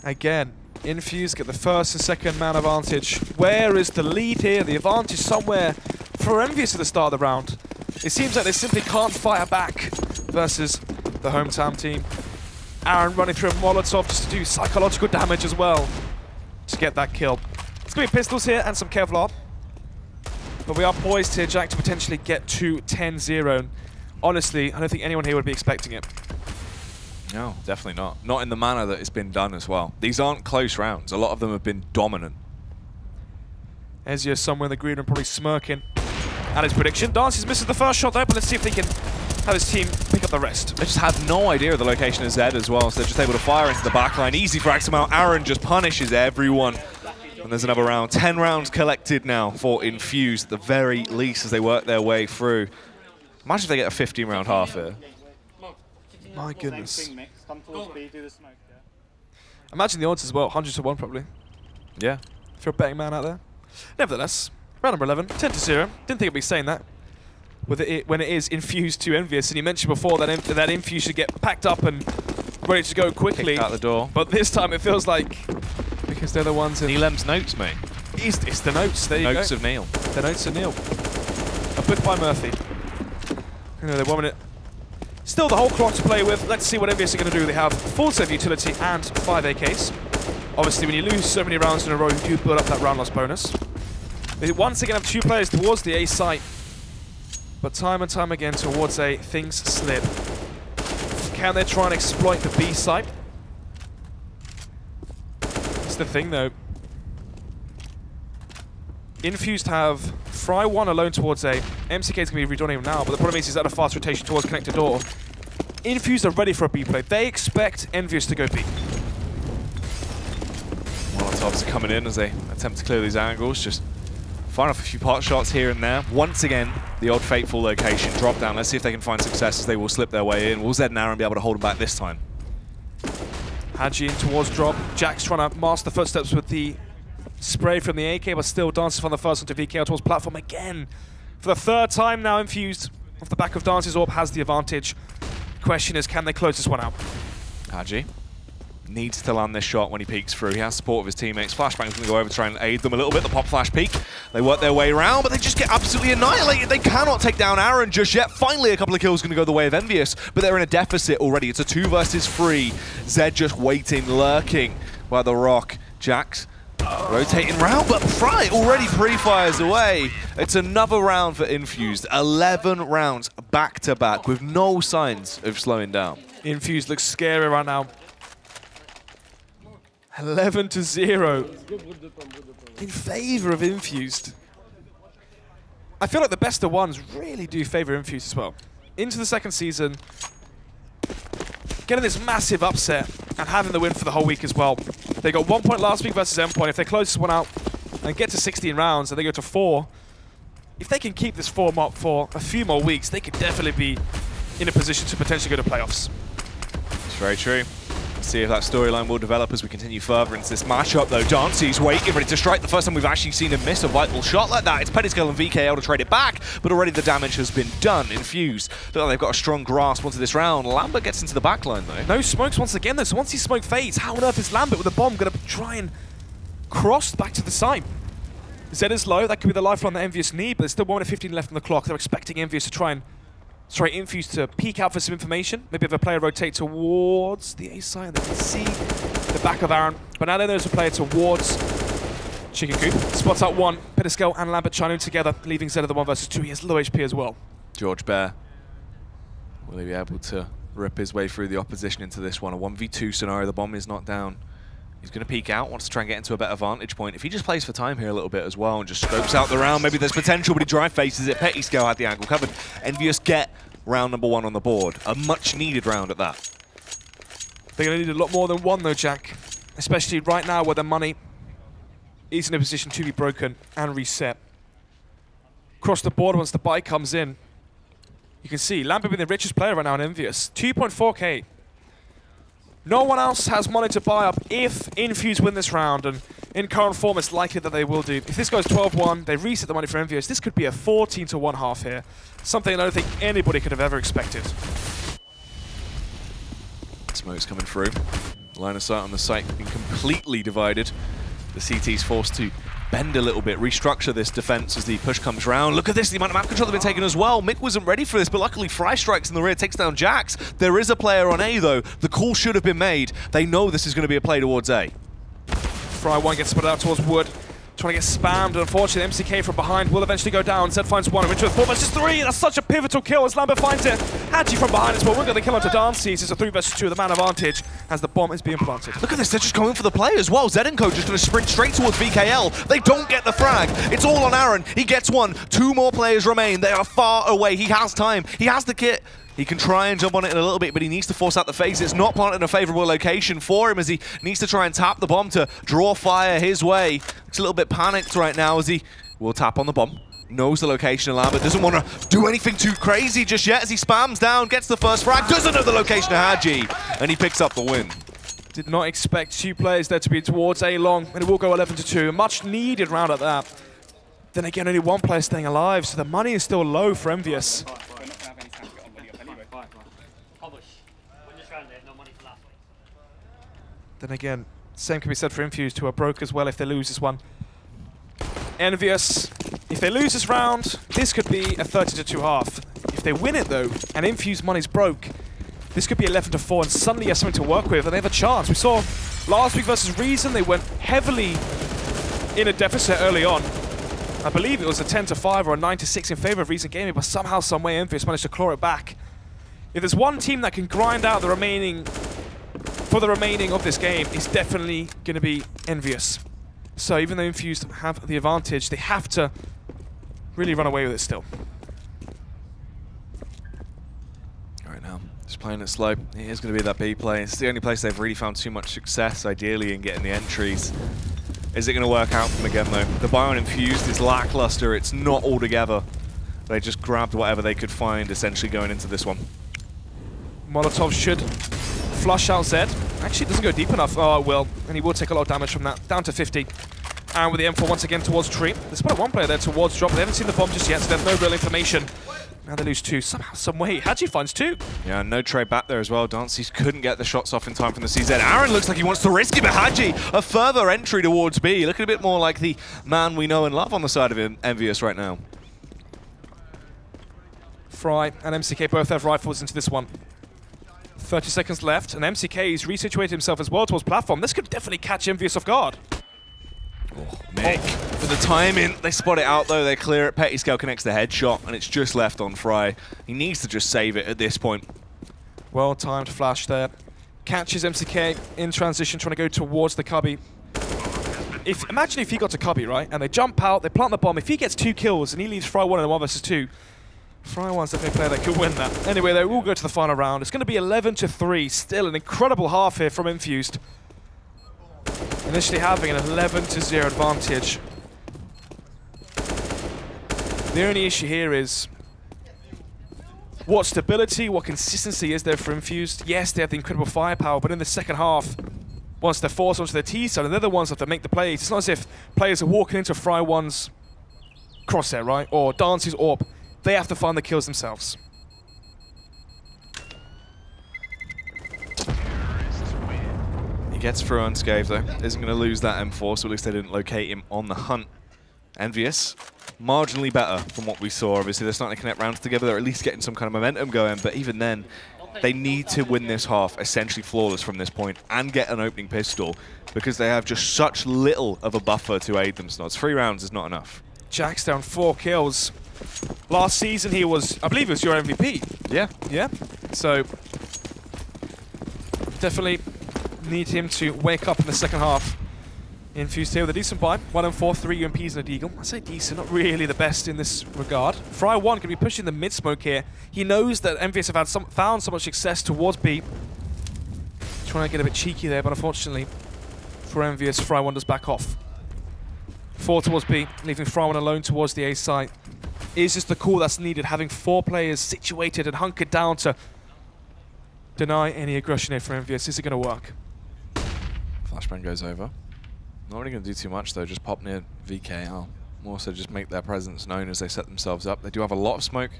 again, Infused get the first and second man advantage. Where is the lead here? The advantage somewhere for Envyus at the start of the round. It seems like they simply can't fire back versus the hometown team. Aaron running through a Molotov just to do psychological damage as well to get that kill. It's going to be pistols here and some Kevlar. But we are poised here, Jack, to potentially get to 10-0. Honestly, I don't think anyone here would be expecting it. No, definitely not. Not in the manner that it's been done as well. These aren't close rounds. A lot of them have been dominant. Ezio somewhere in the green and probably smirking at his prediction. Dances misses the first shot though, but let's see if they can have his team pick up the rest. They just have no idea of the location of Zed as well, so they're just able to fire into the backline. Easy frags him out. Aaron just punishes everyone. And there's another round. 10 rounds collected now for Infused, at the very least, as they work their way through. Imagine if they get a 15-round half here. My goodness. Imagine the odds as well, 100-1 probably. Yeah. For a betting man out there. Nevertheless, round number 11, 10-0. Didn't think I'd be saying that with when it is Infused to Envyus. And you mentioned before that Infused should get packed up and ready to go quickly. Kicked out the door. But this time it feels like, because they're the ones in... Neelem's notes, mate. It's the notes, there you go. Notes of Neil. The notes of Neil. A book by Murphy. You know, they're 1 minute. Still the whole clock to play with. Let's see what Envyus are going to do. They have full set utility and 5 AKs. Obviously, when you lose so many rounds in a row, you do build up that round loss bonus. They once again have 2 players towards the A site. But time and time again towards A, things slip. Can they try and exploit the B site? That's the thing, though. Infused have Fry 1 alone towards A. MCK is going to be redone even now, but the problem is he's at a fast rotation towards connected door. Infused are ready for a B play. They expect Envyus to go B. Molotovs are coming in as they attempt to clear these angles, just firing off a few pot shots here and there. Once again, the odd fateful location drop down. Let's see if they can find success as they will slip their way in. Will Zed and Aaron be able to hold them back this time? Hadji in towards drop. Jack's trying to mask the footsteps with the spray from the AK, but still dances from the first one to VK towards platform again. For the 3rd time now, Infused off the back of Dance's AWP has the advantage. Question is, can they close this one out? Hadji needs to land this shot when he peeks through. He has support of his teammates. Flashbang's going to go over to try and aid them a little bit. The pop flash peek. They work their way around, but they just get absolutely annihilated. They cannot take down Aaron just yet. Finally, a couple of kills going to go the way of Envyus, but they're in a deficit already. It's a 2 versus 3. Zed just waiting, lurking by the rock. Jax rotating round, but Fry already pre-fires away. It's another round for Infused. 11 rounds back-to-back with no signs of slowing down. Infused looks scary right now. 11-0 in favor of Infused. I feel like the best of ones really do favor Infused as well. Into the 2nd season, getting this massive upset and having the win for the whole week as well. They got 1 point last week versus Endpoint. If they close this one out and get to 16 rounds and they go to 4, if they can keep this form up for a few more weeks, they could definitely be in a position to potentially go to playoffs. It's very true. Let's see if that storyline will develop as we continue further into this matchup, though. Dancy's waiting, ready to strike. The first time we've actually seen him miss a vital shot like that. It's Pettiscale and VK able to trade it back, but already the damage has been done. Infused. Look like they've got a strong grasp onto this round. Lambert gets into the backline, though. No smokes once again, though. So once his smoke fades, how on earth is Lambert with a bomb going to try and cross back to the site? Zed is low. That could be the lifeline that Envyus need, but there's still 1 minute 15 left on the clock. They're expecting Envyus to try and Infused to peek out for some information. Maybe if a player rotate towards the A side, and they can see the back of Aaron. But now there's a player towards Chicken Coop. Spots out 1. Pettiscale and Lambert chiming together, leaving Zed at the 1 versus 2. He has low HP as well. George Bear. Will he be able to rip his way through the opposition into this one? A 1v2 scenario. The bomb is not down. He's going to peek out, wants to try and get into a better vantage point. If he just plays for time here a little bit as well and just scopes out the round, maybe there's potential, but he drive faces it. Pettiscale had the angle covered. Envyus get round number 1 on the board. A much-needed round at that. They're going to need a lot more than one, though, Jack. Especially right now where the money is in a position to be broken and reset. Across the board, once the buy comes in, you can see Lambert being the richest player right now in Envyus. 2.4k. No one else has money to buy up if Infused win this round, and in current form, it's likely that they will do. If this goes 12-1, they reset the money for Envyus. This could be a 14-1 half here. Something I don't think anybody could have ever expected. Smoke's coming through. Line of sight on the site being completely divided. The CT's forced to bend a little bit, restructure this defense as the push comes round. Look at this, the amount of map control they've been taken as well. Mick wasn't ready for this, but luckily Fry strikes in the rear, takes down Jax. There is a player on A though. The call should have been made. They know this is going to be a play towards A. Fry 1 gets split out towards Wood. Trying to get spammed, and unfortunately MCK from behind will eventually go down. Zed finds 1, and into a 4 versus 3. That's such a pivotal kill as Lambert finds it. Hadji from behind as well. We're going to kill onto Dances. It's a 3 versus 2, the man advantage as the bomb is being planted. Look at this, they're just going for the play as well. Zedenko just going to sprint straight towards VKL. They don't get the frag. It's all on Aaron. He gets 1. 2 more players remain. They are far away. He has time. He has the kit. He can try and jump on it in a little bit, but he needs to force out the phase. It's not planted in a favorable location for him as he needs to try and tap the bomb to draw fire his way. Looks a little bit panicked right now as he will tap on the bomb. Knows the location of Lambert, doesn't want to do anything too crazy just yet as he spams down, gets the first frag, doesn't know the location of Hadji, and he picks up the win. Did not expect 2 players there to be towards A long, and it will go 11-2. A much needed round at that. Then again, only 1 player staying alive, so the money is still low for Envyus. Then again, same can be said for Infused, who are broke as well if they lose this one. Envyus, if they lose this round, this could be a 30-2 half. If they win it though, and Infused money's broke, this could be 11-4, and suddenly you have something to work with, and they have a chance. We saw last week versus Reason, they went heavily in a deficit early on. I believe it was a 10-5 or a 9-6 in favor of Reason Gaming, but somehow, some way, Envyus managed to claw it back. If there's one team that can grind out the remaining of this game, it's definitely going to be Envyus. So even though Infused have the advantage, they have to really run away with it still. Right now, just playing it slow. It is going to be that B play. It's the only place they've really found too much success, ideally, in getting the entries. Is it going to work out for them again, though? The buy on Infused is lackluster. It's not all together. They just grabbed whatever they could find, essentially, going into this one. Molotov should flush out Zed. Actually, it doesn't go deep enough. Oh, it will. And he will take a lot of damage from that. Down to 50. And with the M4 once again towards Tree. There's about 1 player there towards drop. They haven't seen the bomb just yet, so they have no real information. Now they lose 2. Somehow, some way. Hadji finds 2. Yeah, no trade back there as well. Dances couldn't get the shots off in time from the CZ. Aaron looks like he wants to risk it, but Hadji, a further entry towards B. Looking a bit more like the man we know and love on the side of Envyus right now. Fry and MCK both have rifles into this one. 30 seconds left, and MCK's resituated himself as well towards platform. This could definitely catch Envyus off guard. Oh, Mick, for the timing, they spot it out though, they clear it. Pettiscale connects the headshot, and it's just left on Fry. He needs to just save it at this point. Well timed flash there. Catches MCK in transition, trying to go towards the cubby. Imagine if he got to cubby, right, and they jump out, they plant the bomb. If he gets 2 kills and he leaves Fry 1 in a 1 versus 2, Fry 1's definitely a player that could win that. Anyway, they will go to the final round. It's going to be 11-3. Still an incredible half here from Infused. Initially having an 11-0 advantage. The only issue here is what stability, what consistency is there for Infused? Yes, they have the incredible firepower, but in the second half, once they're forced onto their T side, and they're the ones that have to make the plays. It's not as if players are walking into Fry 1's crosshair, right? Or Dance's AWP. They have to find the kills themselves. He gets through unscathed though. Isn't going to lose that M4, so at least they didn't locate him on the hunt. Envyus, marginally better from what we saw. Obviously, they're starting to connect rounds together. They're at least getting some kind of momentum going, but even then, they need to win this half essentially flawless from this point and get an opening pistol because they have just such little of a buffer to aid them. So 3 rounds is not enough. Jack's down 4 kills. Last season he was, I believe it was your MVP. Yeah. Yeah. So, definitely need him to wake up in the second half. Infused here with a decent buy. 1-4, 3 UMPs and a deagle. I say decent, not really the best in this regard. Fry1 going to be pushing the mid smoke here. He knows that Envyus have found so much success towards B. Trying to get a bit cheeky there, but unfortunately for Envyus, Fry1 does back off. 4 towards B, leaving Fry1 alone towards the A site. Is just the call that's needed, having 4 players situated and hunkered down to deny any aggression here for Envyus. Is it going to work? Flashbang goes over. Not really going to do too much though, just pop near VKL. More so just make their presence known as they set themselves up. They do have a lot of smoke,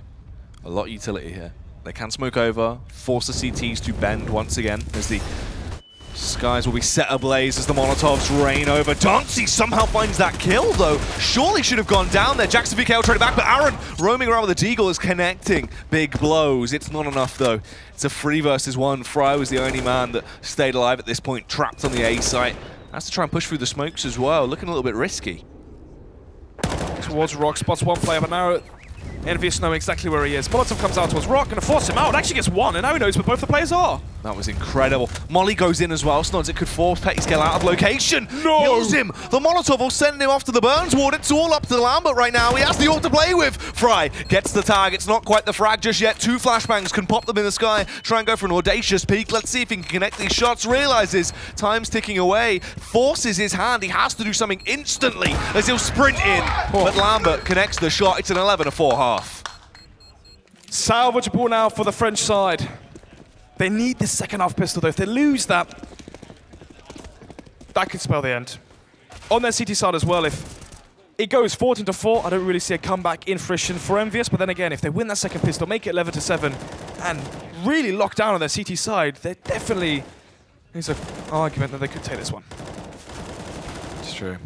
a lot of utility here. They can smoke over, force the CTs to bend once again as the skies will be set ablaze as the Molotovs rain over. Dancy somehow finds that kill though. Surely should have gone down there. Jackson VKL tried it back, but Aaron roaming around with the deagle is connecting big blows. It's not enough though. It's a 3 versus 1. Fry was the only man that stayed alive at this point, trapped on the A site. Has to try and push through the smokes as well, looking a little bit risky. Towards Rock, spots one player, but now Envyus know exactly where he is. Molotov comes out towards Rock, going to force him out. Actually gets one, and now he knows where both the players are. That was incredible. Molly goes in as well. Snods, it could force Pettiscale out of location. No! Kills him. The Molotov will send him off to the Burns ward. It's all up to Lambert right now. He has the ult to play with. Fry gets the tag. It's not quite the frag just yet. 2 flashbangs can pop them in the sky. Try and go for an audacious peek. Let's see if he can connect these shots. Realizes time's ticking away. Forces his hand. He has to do something instantly as he'll sprint in. But Lambert connects the shot. It's an 11-4 half. Salvageable now for the French side. They need this second half pistol though. If they lose that, that could spell the end. On their CT side as well, if it goes 14-4, I don't really see a comeback in fruition for Envyus, but then again, if they win that second pistol, make it 11-7, and really lock down on their CT side, there definitely is an argument that they could take this one. It's true.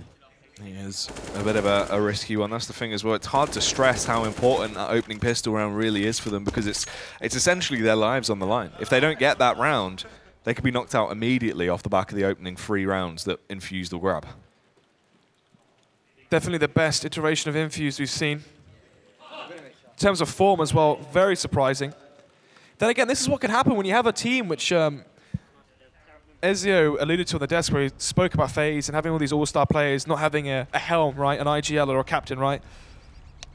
He is a bit of a risky one. That's the thing as well. It's hard to stress how important that opening pistol round really is for them because it's essentially their lives on the line. If they don't get that round, they could be knocked out immediately off the back of the opening 3 rounds that Infused will grab. Definitely the best iteration of Infused we've seen. In terms of form as well, very surprising. Then again, this is what can happen when you have a team which Ezio alluded to on the desk where he spoke about FaZe and having all these all-star players, not having a helm, right, an IGL or a captain, right?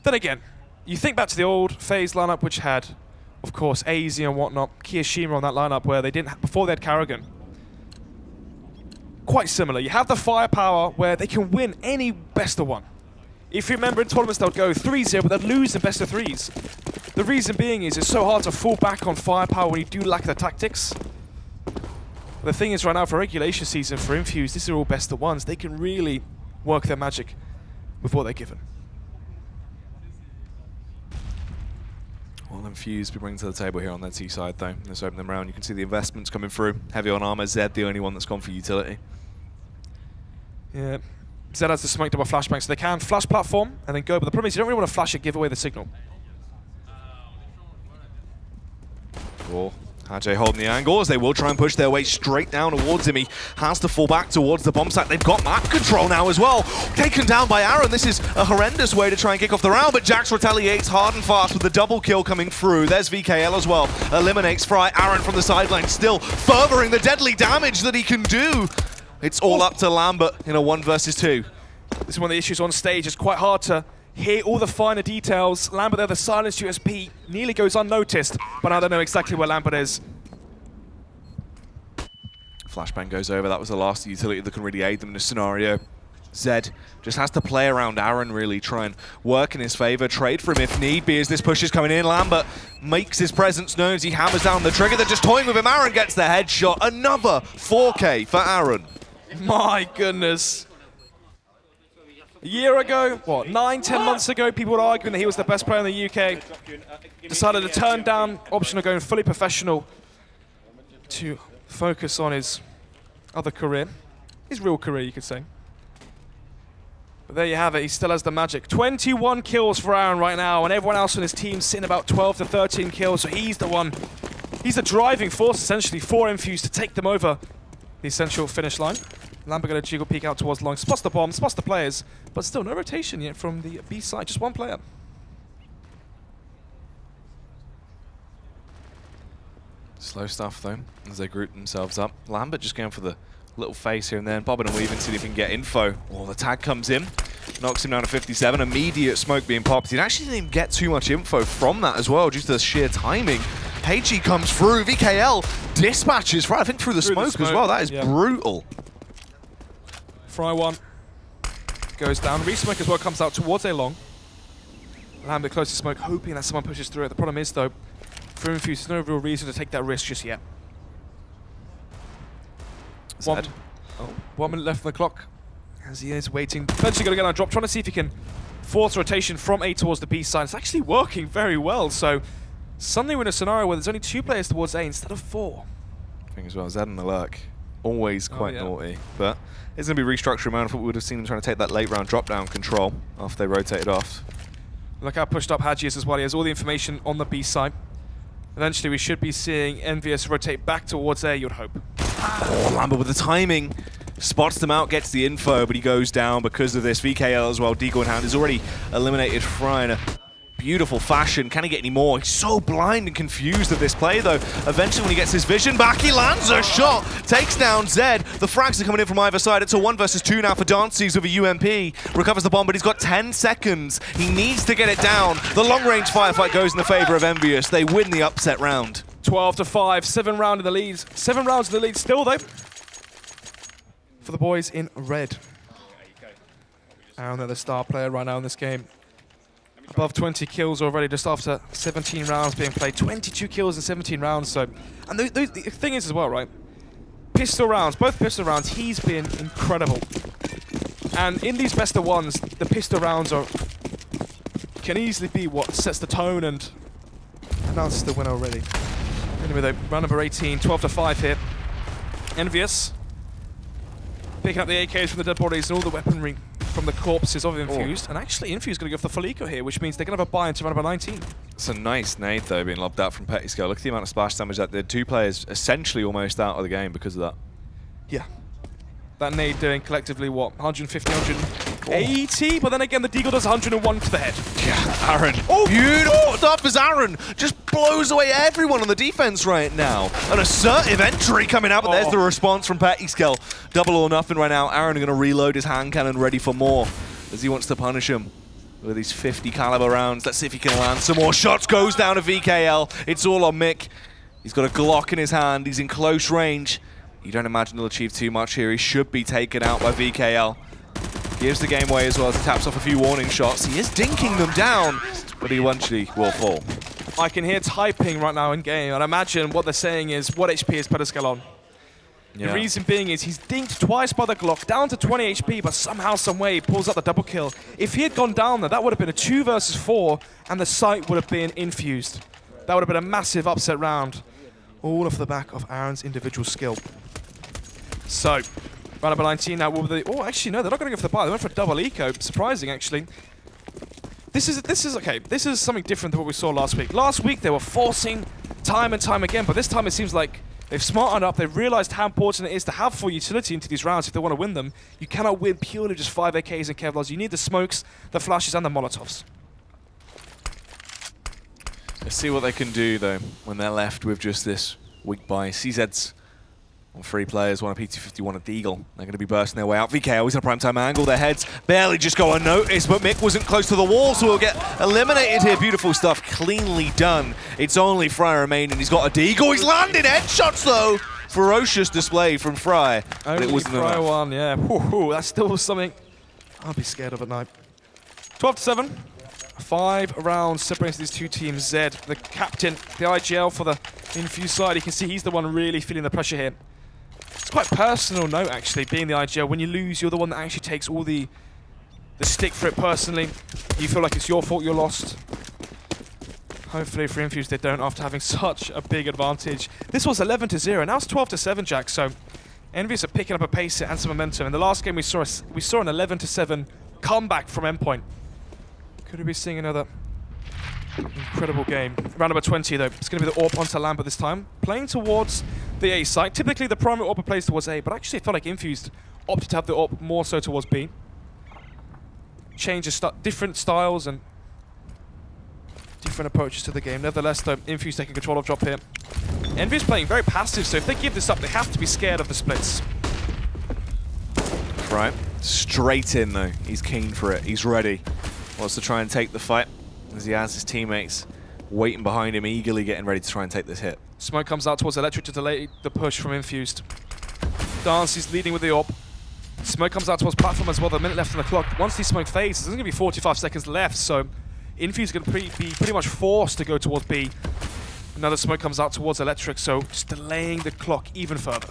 Then again, you think back to the old FaZe lineup which had, of course, AZ and whatnot, Kiyashima on that lineup where they didn't, before they had Karrigan. Quite similar. You have the firepower where they can win any best of 1. If you remember in tournaments they'll go 3-0 but they'll lose in best of 3s. The reason being is it's so hard to fall back on firepower when you do lack the tactics. The thing is right now for regulation season for Infused, these are all best of 1s. They can really work their magic with what they're given. Well, Infused we bring to the table here on their T side though. Let's open them round. You can see the investments coming through. Heavy on armor. Zed the only one that's gone for utility. Yeah, Zed has the smoke double flashbang, so they can flash platform and then go. But the problem is you don't really want to flash it, give away the signal. Cool. Ajay holding the angle as they will try and push their way straight down towards him. He has to fall back towards the bomb site. They've got map control now as well. Taken down by Aaron. This is a horrendous way to try and kick off the round, but Jax retaliates hard and fast with the double kill coming through. There's VKL as well. Eliminates Fry. Aaron from the sideline still furthering the deadly damage that he can do. It's all up to Lambert in a 1 versus 2. This is one of the issues on stage. It's quite hard to hear all the finer details. Lambert there, the silenced USP, nearly goes unnoticed, but now they know exactly where Lambert is. Flashbang goes over. That was the last utility that can really aid them in this scenario. Zed just has to play around Aaron, really try and work in his favor, trade for him if need be as this push is coming in. Lambert makes his presence known as he hammers down the trigger. They're just toying with him. Aaron gets the headshot. Another 4K for Aaron. My goodness. A year ago, what, 9-10 months ago, people were arguing that he was the best player in the UK. Decided to turn down option of going fully professional to focus on his other career. His real career, you could say. But there you have it, he still has the magic. 21 kills for Aaron right now, and everyone else on his team sitting about 12 to 13 kills, so he's the one. He's the driving force, essentially, for Infused to take them over the essential finish line. Lambert going to jiggle peek out towards long, spots the bomb, spots the players, but still no rotation yet from the B side, just one player. Slow stuff, though, as they group themselves up. Lambert just going for the little face here and then, bobbing and weaving, see if he can get info. Oh, the tag comes in, knocks him down to 57. Immediate smoke being popped. He actually didn't even get too much info from that as well, due to the sheer timing. HE comes through. VKL dispatches, right, I think through the smoke as well. That is brutal. Fry one goes down. Re-smoke as well comes out towards A long. Lambert close to smoke, hoping that someone pushes through it. The problem is, though, for Infused, there's no real reason to take that risk just yet. 1 minute left on the clock as he is waiting. Eventually going to get on a drop, trying to see if he can force rotation from A towards the B side. It's actually working very well, so suddenly we're in a scenario where there's only 2 players towards A instead of 4. I think as well, Zed and the Lurk, always quite naughty, but it's going to be restructuring around. I thought we would have seen him trying to take that late round drop down control after they rotated off. Look how pushed up Hadji is as well. He has all the information on the B side. Eventually we should be seeing Envyus rotate back towards A, you'd hope. Oh, Lambert with the timing. Spots them out, gets the info, but he goes down because of this. VKL as well, Deagle in hand, has already eliminated Fry in a beautiful fashion. Can he get any more? He's so blind and confused at this play, though. Eventually, when he gets his vision back, he lands a shot, takes down Zed. The frags are coming in from either side. It's a 1 versus 2 now for Dances with a UMP. Recovers the bomb, but he's got 10 seconds. He needs to get it down. The long-range firefight goes in the favor of Envyus. They win the upset round. 12-5, 7 rounds in the lead. 7 rounds in the lead still, though, for the boys in red. And they're the star player right now in this game. Above 20 kills already just after 17 rounds being played. 22 kills in 17 rounds. So, and the thing is as well, right? Pistol rounds, both pistol rounds, he's been incredible. And in these best of ones, the pistol rounds can easily be what sets the tone and announces the winner already. Anyway, though, round number 18, 12-5 here. Envyus picking up the AKs from the dead bodies and all the weaponry from the corpses of Infused. And actually, Infused going to go for the full eco here, which means they're going to have a buy into round number 19. It's a nice nade, though, being lobbed out from Pettiscale. Look at the amount of splash damage that did. 2 players essentially almost out of the game because of that. Yeah. That nade doing collectively, what, 150, 180? But then again, the Deagle does 101 to the head. Yeah, Aaron. Oh, beautiful stuff as Aaron just blows away everyone on the defense right now. An assertive entry coming out, but there's the response from Pettiscale. Double or nothing right now. Aaron going to reload his hand cannon, ready for more, as he wants to punish him with these 50 caliber rounds. Let's see if he can land some more shots. Goes down to VKL. It's all on Mick. He's got a Glock in his hand. He's in close range. You don't imagine he'll achieve too much here. He should be taken out by VKL. Gives the game away as well as he taps off a few warning shots. He is dinking them down, but he eventually will fall. I can hear typing right now in game, and I imagine what they're saying is, what HP is Pettiscale on? Yeah. The reason being is he's dinked twice by the Glock, down to 20 HP, but somehow, some way, he pulls out the double kill. If he had gone down there, that would have been a 2 versus 4, and the site would have been Infused. That would have been a massive upset round, all off the back of Aaron's individual skill. So, round number 19 now. Oh, actually, no, they're not going to go for the buy. They went for a double eco. Surprising, actually. This is okay. This is something different than what we saw last week. Last week, they were forcing time and time again, but this time it seems like they've smartened up. They've realized how important it is to have full utility into these rounds if they want to win them. You cannot win purely just 5 AKs and Kevlars. You need the smokes, the flashes, and the Molotovs. Let's see what they can do, though, when they're left with just this weak buy. CZ's on 3 players, one a P250, one a Deagle. They're going to be bursting their way out. VK always in a prime time angle. Their heads barely just go unnoticed, but Mick wasn't close to the wall, so he'll get eliminated here. Beautiful stuff, cleanly done. It's only Fry remaining. He's got a Deagle. He's landing headshots, though. Ferocious display from Fry. But it wasn't Fry enough. one, yeah. Woo-hoo, that's still something I'll be scared of at night. 12-7. 5 rounds separating these 2 teams. Zed, the captain, the IGL for the Infused side. You can see he's the one really feeling the pressure here. It's quite a personal note, actually, being the IGL. When you lose, you're the one that actually takes all the stick for it personally. You feel like it's your fault you're lost. Hopefully for Infused they don't, after having such a big advantage. This was 11-0, now it's 12-7, Jack. So Envyus are picking up a pace and some momentum. In the last game we saw an 11-7 comeback from Endpoint. Could we be seeing another incredible game? Round number 20, though. It's going to be the AWP onto Lambert this time. Playing towards the A site. Typically, the primary AWP plays towards A, but actually, it felt like Infused opted to have the AWP more so towards B. Changes, different styles and different approaches to the game. Nevertheless, though, Infused taking control of drop here. Envyus playing very passive, so if they give this up, they have to be scared of the splits. Right. Straight in, though. He's keen for it. He's ready. Wants to try and take the fight as he has his teammates waiting behind him, eagerly getting ready to try and take this hit. Smoke comes out towards Electric to delay the push from Infused. Dance is leading with the AWP. Smoke comes out towards platform as well. The minute left on the clock. Once the smoke fades, there's going to be 45 seconds left, so Infused is going to be pretty much forced to go towards B. Another smoke comes out towards Electric, so just delaying the clock even further.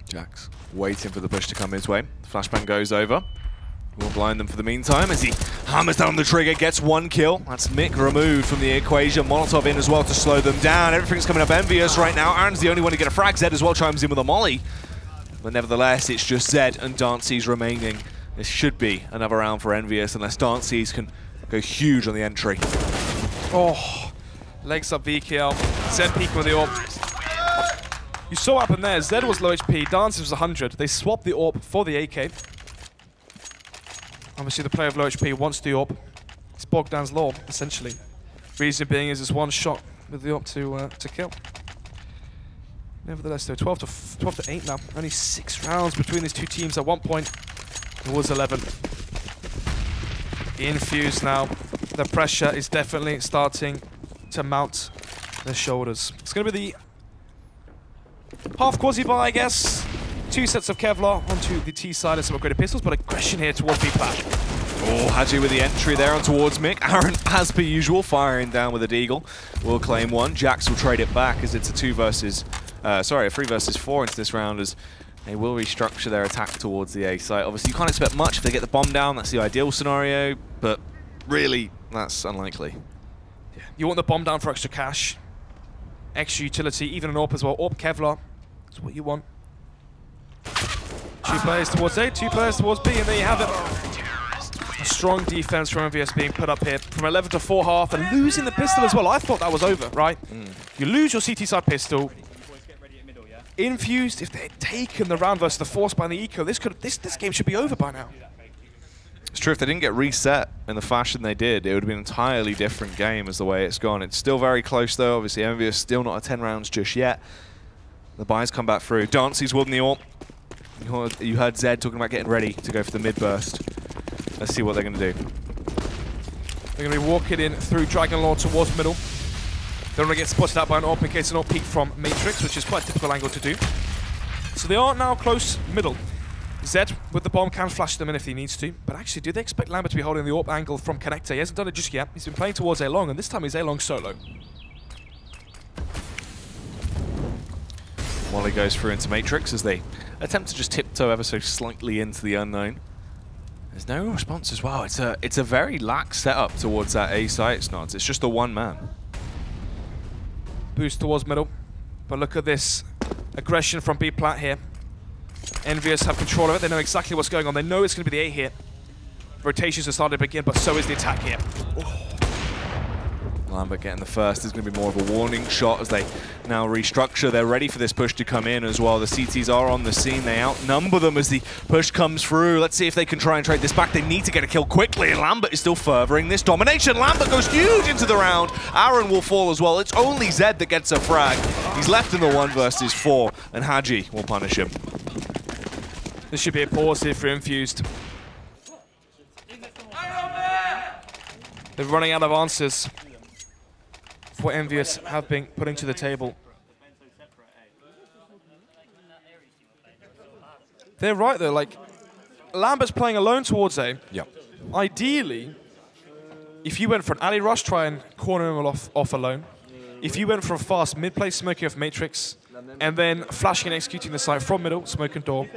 Jax waiting for the push to come his way. The flashbang goes over. We'll blind them for the meantime as he hammers down on the trigger, gets one kill. That's Mick removed from the equation. Molotov in as well to slow them down. Everything's coming up Envyus right now. Aaron's the only one to get a frag. Zed as well chimes in with a molly. But nevertheless, it's just Zed and Dancy's remaining. This should be another round for Envyus unless Dancy's can go huge on the entry. Oh, legs up VKL. Zed peeking with the AWP. You saw what happened there. Zed was low HP, Dancy was 100. They swapped the AWP for the AK. Obviously, the player of low HP wants the AWP. It's Bogdan's law, essentially. Reason being is it's one shot with the AWP to kill. Nevertheless, though, 12 to 8 now. Only 6 rounds between these two teams. At one point, it was 11. Infused now. The pressure is definitely starting to mount their shoulders. It's going to be the half quasi-buy, I guess. 2 sets of Kevlar onto the T side and some upgraded pistols, but aggression here towards B-Plat. Oh, Hadji with the entry there on towards Mick. Aaron, as per usual, firing down with a deagle. Will claim one. Jax will trade it back as it's a 3 versus 4 into this round as they will restructure their attack towards the A site. Obviously, you can't expect much if they get the bomb down. That's the ideal scenario, but really, that's unlikely. Yeah. You want the bomb down for extra cash, extra utility, even an AWP as well. AWP Kevlar is what you want. 2 players towards A, 2 players towards B, and there you have it. A strong defense from Envyus being put up here from 11 to 4 half and losing the pistol as well. I thought that was over, right? You lose your CT side pistol. Infused, if they had taken the round versus the force by the eco, this game should be over by now. It's true, if they didn't get reset in the fashion they did, it would have been an entirely different game as the way it's gone. It's still very close though. Obviously, Envyus still not at 10 rounds just yet. The buys come back through. Dancy's wielding the AWP. You heard Zed talking about getting ready to go for the mid burst. Let's see what they're going to do. They're going to be walking in through Dragon Lord towards middle. They don't want to get spotted out by an AWP in case an AWP peek from Matrix, which is quite a typical angle to do. So they are now close middle. Zed with the bomb can flash them in if he needs to. But actually, do they expect Lambert to be holding the AWP angle from Connector? He hasn't done it just yet. He's been playing towards A-Long, and this time he's A-Long solo. Molly goes through into Matrix as they attempt to just tiptoe ever so slightly into the unknown. There's no response as well. It's a very lax setup towards that A site. It's not. It's just the one man. Boost towards middle. But look at this aggression from B-Plat here. Envyus have control of it. They know exactly what's going on. They know it's going to be the A here. Rotations have started to begin, but so is the attack here. Oh. Lambert getting the first. There's going to be more of a warning shot as they now restructure. They're ready for this push to come in as well. The CTs are on the scene. They outnumber them as the push comes through. Let's see if they can try and trade this back. They need to get a kill quickly, and Lambert is still furthering this domination. Lambert goes huge into the round. Aaron will fall as well. It's only Zed that gets a frag. He's left in the 1 versus 4, and Hadji will punish him. This should be a pause here for Infused. They're running out of answers for what Envyus have been putting to the table. They're right though, like, Lambert's playing alone towards A. Yep. Ideally, if you went for an alley rush, try and corner him off alone. If you went for a fast mid-play, smoking off Matrix, and then flashing and executing the site from middle, smoke and door,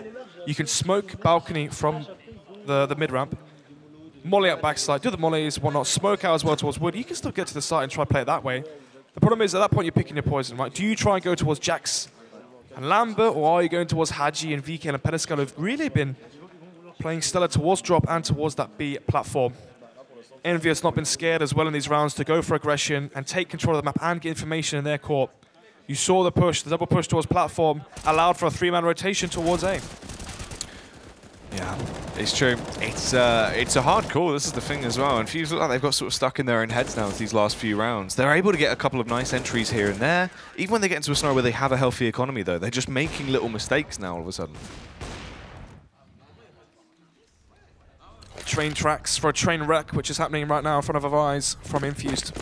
you can smoke balcony from the mid-ramp, molly out backside, do the mollies, whatnot, smoke out as well towards wood. You can still get to the side and try to play it that way. The problem is, at that point, you're picking your poison, right? Do you try and go towards Jax and Lambert, or are you going towards Hadji and VK and Pedescal, who've really been playing stellar towards drop and towards that B platform? Envyus not been scared as well in these rounds to go for aggression and take control of the map and get information in their court. You saw the push, the double push towards platform, allowed for a 3-man rotation towards A. Yeah, It's true. It's a hard call. This is the thing as well. Infused look like they've got sort of stuck in their own heads now with these last few rounds. They're able to get a couple of nice entries here and there. Even when they get into a scenario where they have a healthy economy, though, they're just making little mistakes now all of a sudden. Train tracks for a train wreck, which is happening right now in front of our eyes from Infused.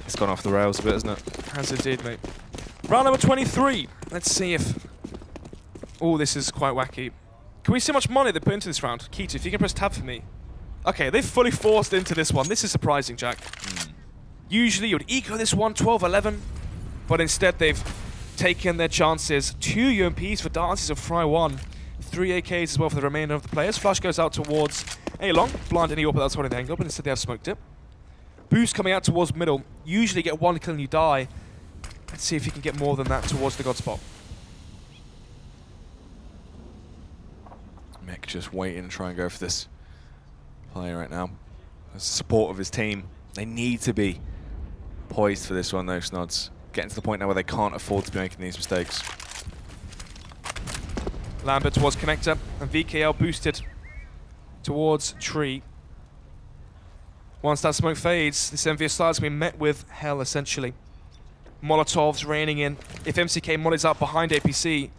It's gone off the rails a bit, hasn't it? Has indeed, mate. Round number 23. Let's see if... Oh, this is quite wacky. Can we see how much money they put into this round? Keita, if you can press tab for me. Okay, they've fully forced into this one. This is surprising, Jack. Usually you would eco this one, 12-11. But instead they've taken their chances. 2 UMPs for Dances of Fry 1. 3 AKs as well for the remainder of the players. Flash goes out towards A-Long. Blind any AWP that's holding the angle, but instead they have smoked it. Boost coming out towards middle. Usually get 1 kill and you die. Let's see if you can get more than that towards the God spot. Mick just waiting to try and go for this play right now. As support of his team. They need to be poised for this one though, Snods. Getting to the point now where they can't afford to be making these mistakes. Lambert towards connector, and VKL boosted towards tree. Once that smoke fades, this Envyus side is going to be met with hell, essentially. Molotovs raining in. If MCK mollies out behind APC,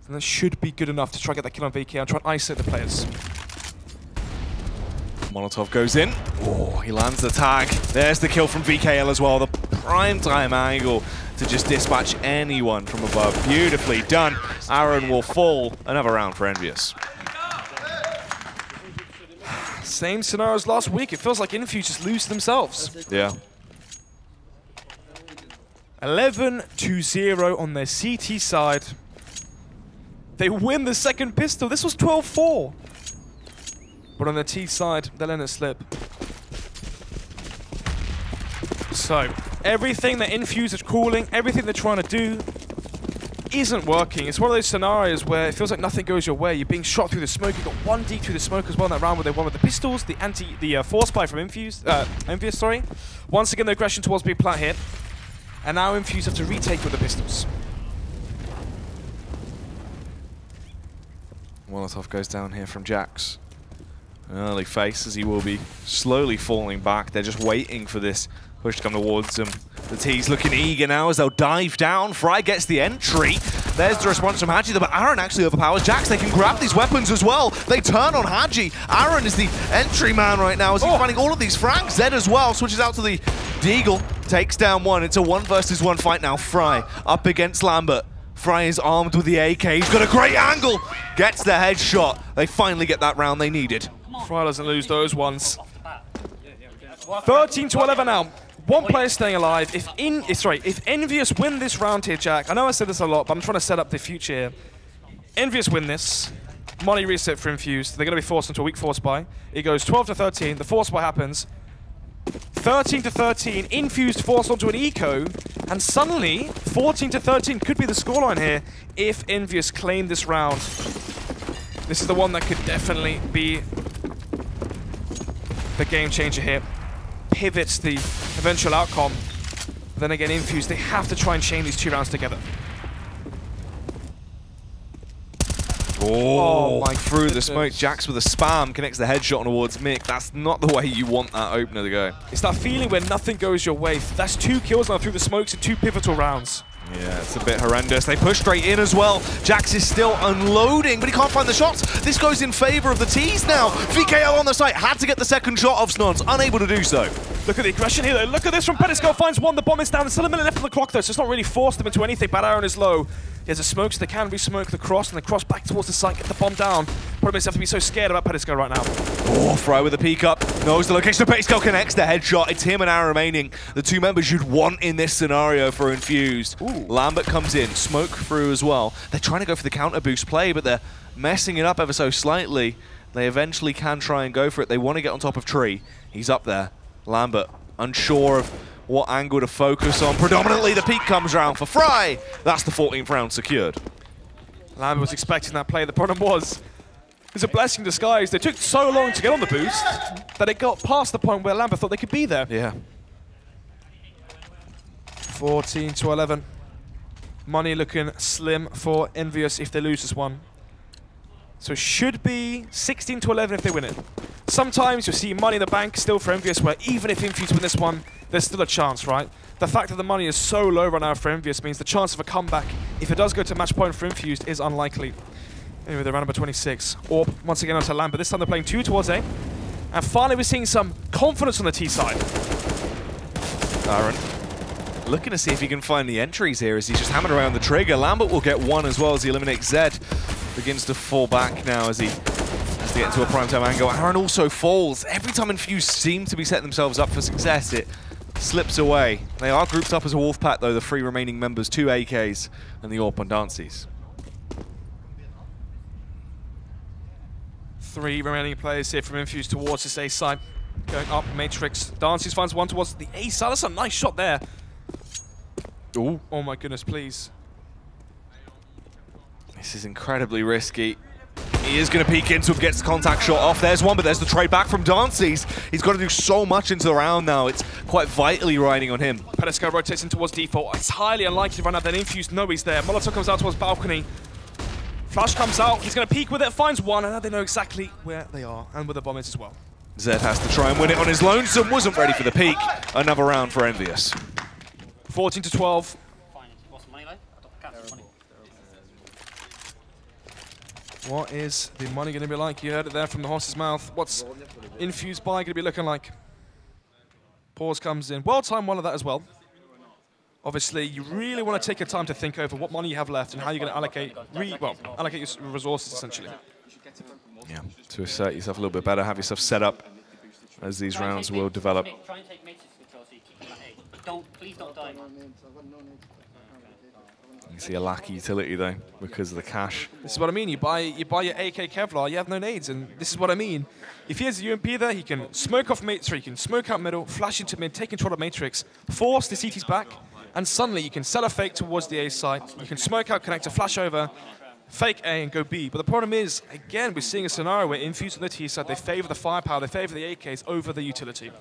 then that should be good enough to try and get that kill on VKL and try and isolate the players. Molotov goes in. Oh, he lands the tag. There's the kill from VKL as well. The prime time angle to just dispatch anyone from above. Beautifully done. Aaron will fall. Another round for Envyus. Same scenario as last week. It feels like Infused just lose themselves. Yeah. 11-0 on their CT side. They win the second pistol. This was 12-4. But on the T side, they let it slip. So, everything that Infused is calling, everything they're trying to do, isn't working. It's one of those scenarios where it feels like nothing goes your way. You're being shot through the smoke. You got 1 deep through the smoke as well in that round where they won with the pistols, the force spy from Envyus, sorry. Once again, the aggression towards B plat hit. And now Infused have to retake with the pistols. Molotov goes down here from Jax. An early face as he will be slowly falling back. They're just waiting for this push to come towards them. The T's looking eager now as they'll dive down. Fry gets the entry. There's the response from Hadji, but Aaron actually overpowers Jax. They can grab these weapons as well. They turn on Hadji. Aaron is the entry man right now as he's finding all of these frags. Zed as well switches out to the Deagle. Takes down one. It's a 1 versus 1 fight now. Fry up against Lambert. Fry is armed with the AK. He's got a great angle. Gets the headshot. They finally get that round they needed. Fry doesn't lose those ones. 13-11 now. 1 player staying alive. If Envyus win this round here, Jack, I know I said this a lot, but I'm trying to set up the future here. Envyus win this. Money reset for Infused. They're going to be forced into a weak force buy. It goes 12-13. The force buy happens. 13-13. Infused forced onto an eco. And suddenly, 14-13 could be the scoreline here if Envyus claim this round. This is the one that could definitely be the game changer here. Pivots the eventual outcome. But then again, Infused, they have to try and chain these 2 rounds together. Oh my through the smoke. Jax with a spam connects the headshot towards Mick. That's not the way you want that opener to go. It's that feeling where nothing goes your way. That's 2 kills now through the smokes in 2 pivotal rounds. Yeah, it's a bit horrendous. They push straight in as well. Jax is still unloading, but he can't find the shots. This goes in favor of the T's now. VKL on the site had to get the second shot off Snods, unable to do so. Look at the aggression here, though. Look at this from Petisco. Finds one. The bomb is down. There's still a minute left on the clock, though, so it's not really forced them into anything. Bad Aaron is low. There's a smoke, so they can re-smoke the cross, and the cross back towards the site, get the bomb down. Probably have to be so scared about Petisco right now. Oh, Fry with a peek up. Knows the location of Petisco, connects the headshot. It's him and Aaron remaining. The 2 members you'd want in this scenario for Infused. Ooh. Lambert comes in, smoke through as well. They're trying to go for the counter boost play, but they're messing it up ever so slightly. They eventually can try and go for it. They want to get on top of Tree. He's up there. Lambert, unsure of what angle to focus on. Predominantly, the peak comes round for Fry. That's the 14th round secured. Lambert was expecting that play. The problem was, it's a blessing in disguise. They took so long to get on the boost that it got past the point where Lambert thought they could be there. Yeah. 14-11. Money looking slim for Envyus if they lose this one. So it should be 16 to 11 if they win it. Sometimes you'll see money in the bank still for Envyus, where even if Infused win this one, there's still a chance, right? The fact that the money is so low right now for Envyus means the chance of a comeback, if it does go to match point for Infused, is unlikely. Anyway, they're around number 26. Orb, once again onto Lambert. This time they're playing 2 towards A. And finally we're seeing some confidence on the T side. Aaron looking to see if he can find the entries here as he's just hammered around the trigger. Lambert will get one as well as he eliminates Zed. Begins to fall back now as they get into a primetime angle. Aaron also falls. Every time Infused seem to be setting themselves up for success, it slips away. They are grouped up as a wolf pack though, the 3 remaining members, 2 AKs and the AWP on Dances. 3 remaining players here from Infused towards this A side. Going up, Matrix. Dances finds one towards the A side. That's a nice shot there. Ooh. Oh my goodness, please. This is incredibly risky. He is going to peek into him, gets the contact shot off. There's one, but there's the trade back from Dances. He's got to do so much into the round now. It's quite vitally riding on him. Pedesco rotates in towards default. It's highly unlikely to run out. Then Infused know he's there. Molotov comes out towards balcony. Flash comes out. He's going to peek with it, finds one, and now they know exactly where they are and where the bomb is as well. Zed has to try and win it on his lonesome. Wasn't ready for the peak. Another round for Envyus. 14 to 12. What is the money going to be like? You heard it there from the horse's mouth. What's Infused buy going to be looking like? Pause comes in. Well-timed one of that as well. Obviously, you really want to take your time to think over what money you have left and how you're going to allocate, allocate your resources, essentially. Yeah, to assert yourself a little bit better, have yourself set up as these rounds will develop. Try and take matrix control so you keep him at A. Please don't die, man. You see a lack of utility though because of the cash. This is what I mean. You buy your AK Kevlar, you have no nades, and this is what I mean. If he has a UMP there, he can smoke off mid, sorry, he can smoke out middle, flash into mid, take control of Matrix, force the CTs back, and suddenly you can sell a fake towards the A side. You can smoke out connector, flash over, fake A and go B. But the problem is, again, we're seeing a scenario where Infused on the T side, they favor the firepower, they favor the AKs over the utility.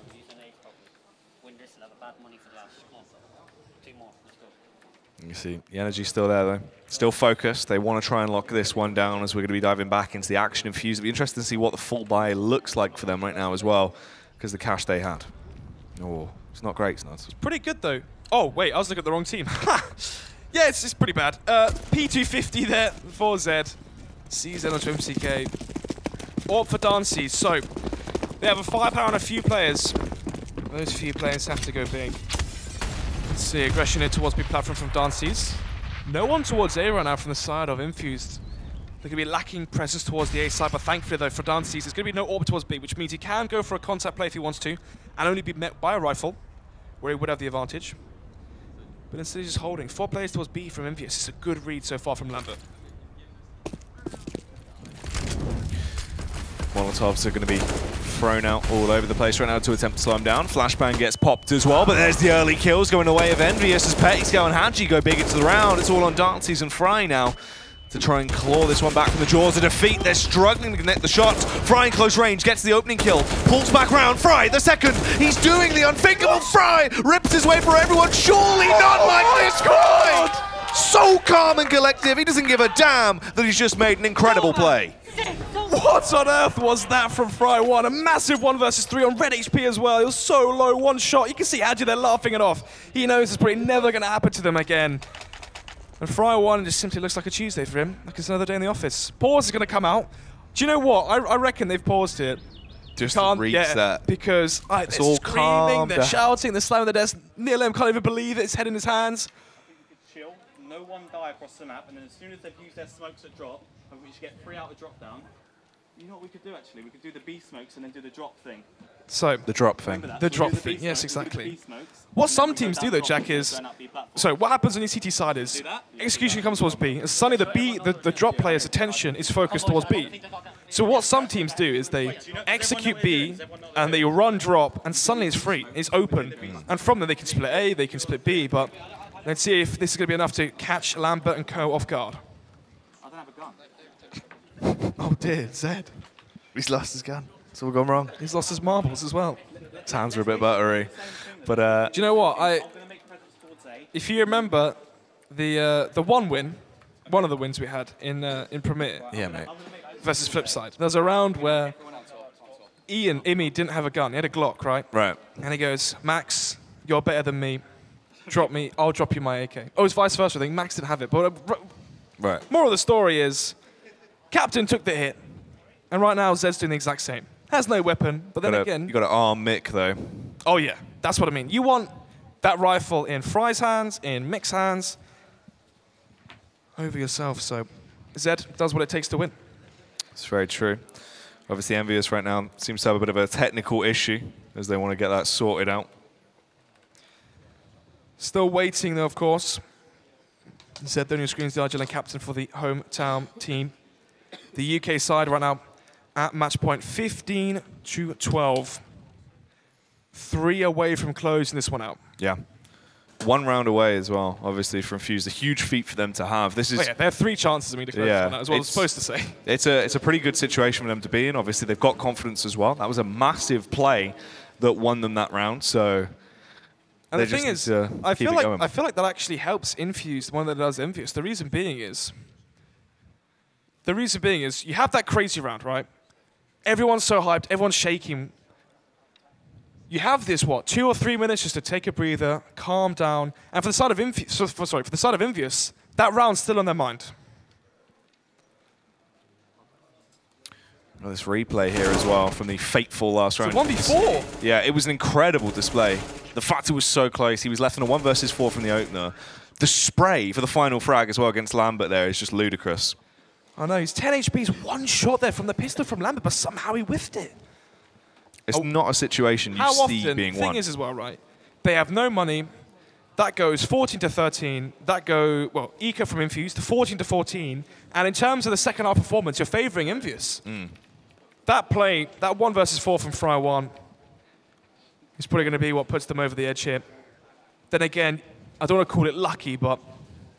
You see the energy's still there though. Still focused. They want to try and lock this one down as we're going to be diving back into the action. Infused. It'll be interesting to see what the full buy looks like for them right now as well, because the cash they had. Oh, it's not great. It's pretty good though. Oh wait, I was looking at the wrong team. Yeah, it's pretty bad. P250 there for Zed. CZ onto MCK. Orb for Dances. So they have a firepower on a few players. Those few players have to go big. Let's see, aggression in towards B platform from Dances. No one towards A right now from the side of Infused. They're going to be lacking presence towards the A side, but thankfully though for Dances, there's going to be no orb towards B, which means he can go for a contact play if he wants to, and only be met by a rifle, where he would have the advantage. But instead he's just holding. 4 players towards B from Envyus. It's a good read so far from Lambert. Molotovs are going to be thrown out all over the place right now to attempt to slow him down. Flashbang gets popped as well, but there's the early kills going away of Envyus as Pettisco and Hadji go big into the round. It's all on Dances and Fry now to try and claw this one back from the jaws of defeat. They're struggling to connect the shots. Fry in close range, gets the opening kill, pulls back round. Fry, the second, he's doing the unthinkable. Fry rips his way for everyone. Surely not like this, Fry! So calm and collective, he doesn't give a damn that he's just made an incredible play. What on earth was that from Fry1? A massive 1 versus 3 on red HP as well. It was so low, one shot. You can see Hadji there laughing it off. He knows it's probably never going to happen to them again. And Fry1 just simply looks like a Tuesday for him, like it's another day in the office. Pause is going to come out. Do you know what? I reckon they've paused it. Just to reach that. Because they're all screaming, calm, they're shouting, they're slamming the desk. Neilem can't even believe it. It's head in his hands. Chill, no one die across the map, and then as soon as they've used their smokes at drop, and we should get 3 out of drop down. You know what we could do actually? We could do the B smokes and then do the drop thing. So the drop thing. The drop thing, yes, exactly. What some teams do though, Jack, is so what happens on your CT side is execution comes towards B, and suddenly the drop player's attention is focused towards B. So what some teams do is they execute B and they run drop, and suddenly it's free, it's open, and from there they can split A, they can split B. But let's see if this is going to be enough to catch Lambert and Co off guard. I don't have a gun. Oh dear, Zed. He's lost his gun. It's all gone wrong. He's lost his marbles as well. His hands are a bit buttery. But do you know what? If you remember the one of the wins we had in Premier. Yeah, mate. versus flip side. There's a round where Imi didn't have a gun. He had a Glock, right? Right. And he goes, Max, you're better than me. Drop me. I'll drop you my AK. Oh, it's vice versa. I think Max didn't have it. But right. Moral of the story is, Captain took the hit. And right now, Zed's doing the exact same. Has no weapon, but then again... You got to arm Mick, though. Oh, yeah. That's what I mean. You want that rifle in Fry's hands, in Mick's hands, over yourself. So Zed does what it takes to win. It's very true. Obviously, Envyus right now seems to have a bit of a technical issue as they want to get that sorted out. Still waiting, though, of course. Zed on your screen is the Argentine captain for the hometown team. The UK side right now at match point 15-12. 3 away from closing this one out. Yeah. 1 round away as well, obviously, from Infused. A huge feat for them to have. This is they have 3 chances to close this one out, is what I was supposed to say. It's a pretty good situation for them to be in. Obviously, they've got confidence as well. That was a massive play that won them that round. So, and the thing is, I feel like that actually helps Infused more than it does Envyus. The reason being is you have that crazy round, right? Everyone's so hyped, everyone's shaking. You have this, 2 or 3 minutes just to take a breather, calm down, and for the side of Envyus, that round's still on their mind. Well, this replay here as well from the fateful last round. 1v4. Yeah, it was an incredible display. The fact it was so close, he was left in a 1 versus 4 from the opener. The spray for the final frag as well against Lambert there is just ludicrous. I know, he's 10 HP, he's 1 shot there from the pistol from Lambert, but somehow he whiffed it. It's not a situation you see being won. The thing is as well, right? They have no money. That goes 14-13. That go, Eco from Infused to 14-14. And in terms of the second half performance, you're favouring Envyus. That play, that 1 versus 4 from Fry 1 is probably going to be what puts them over the edge here. Then again, I don't want to call it lucky, but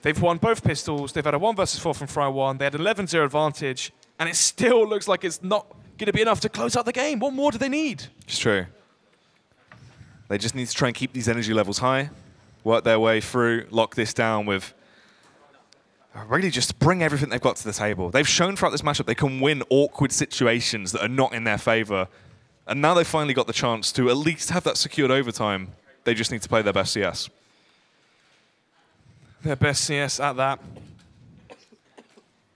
they've won both pistols. They've had a 1 versus 4 from Fry 1. They had 11-0 advantage. And it still looks like it's not going to be enough to close out the game. What more do they need? It's true. They just need to try and keep these energy levels high, work their way through, lock this down with really just bring everything they've got to the table. They've shown throughout this matchup they can win awkward situations that are not in their favor. And now they've finally got the chance to at least have that secured overtime. They just need to play their best CS. Their best CS at that.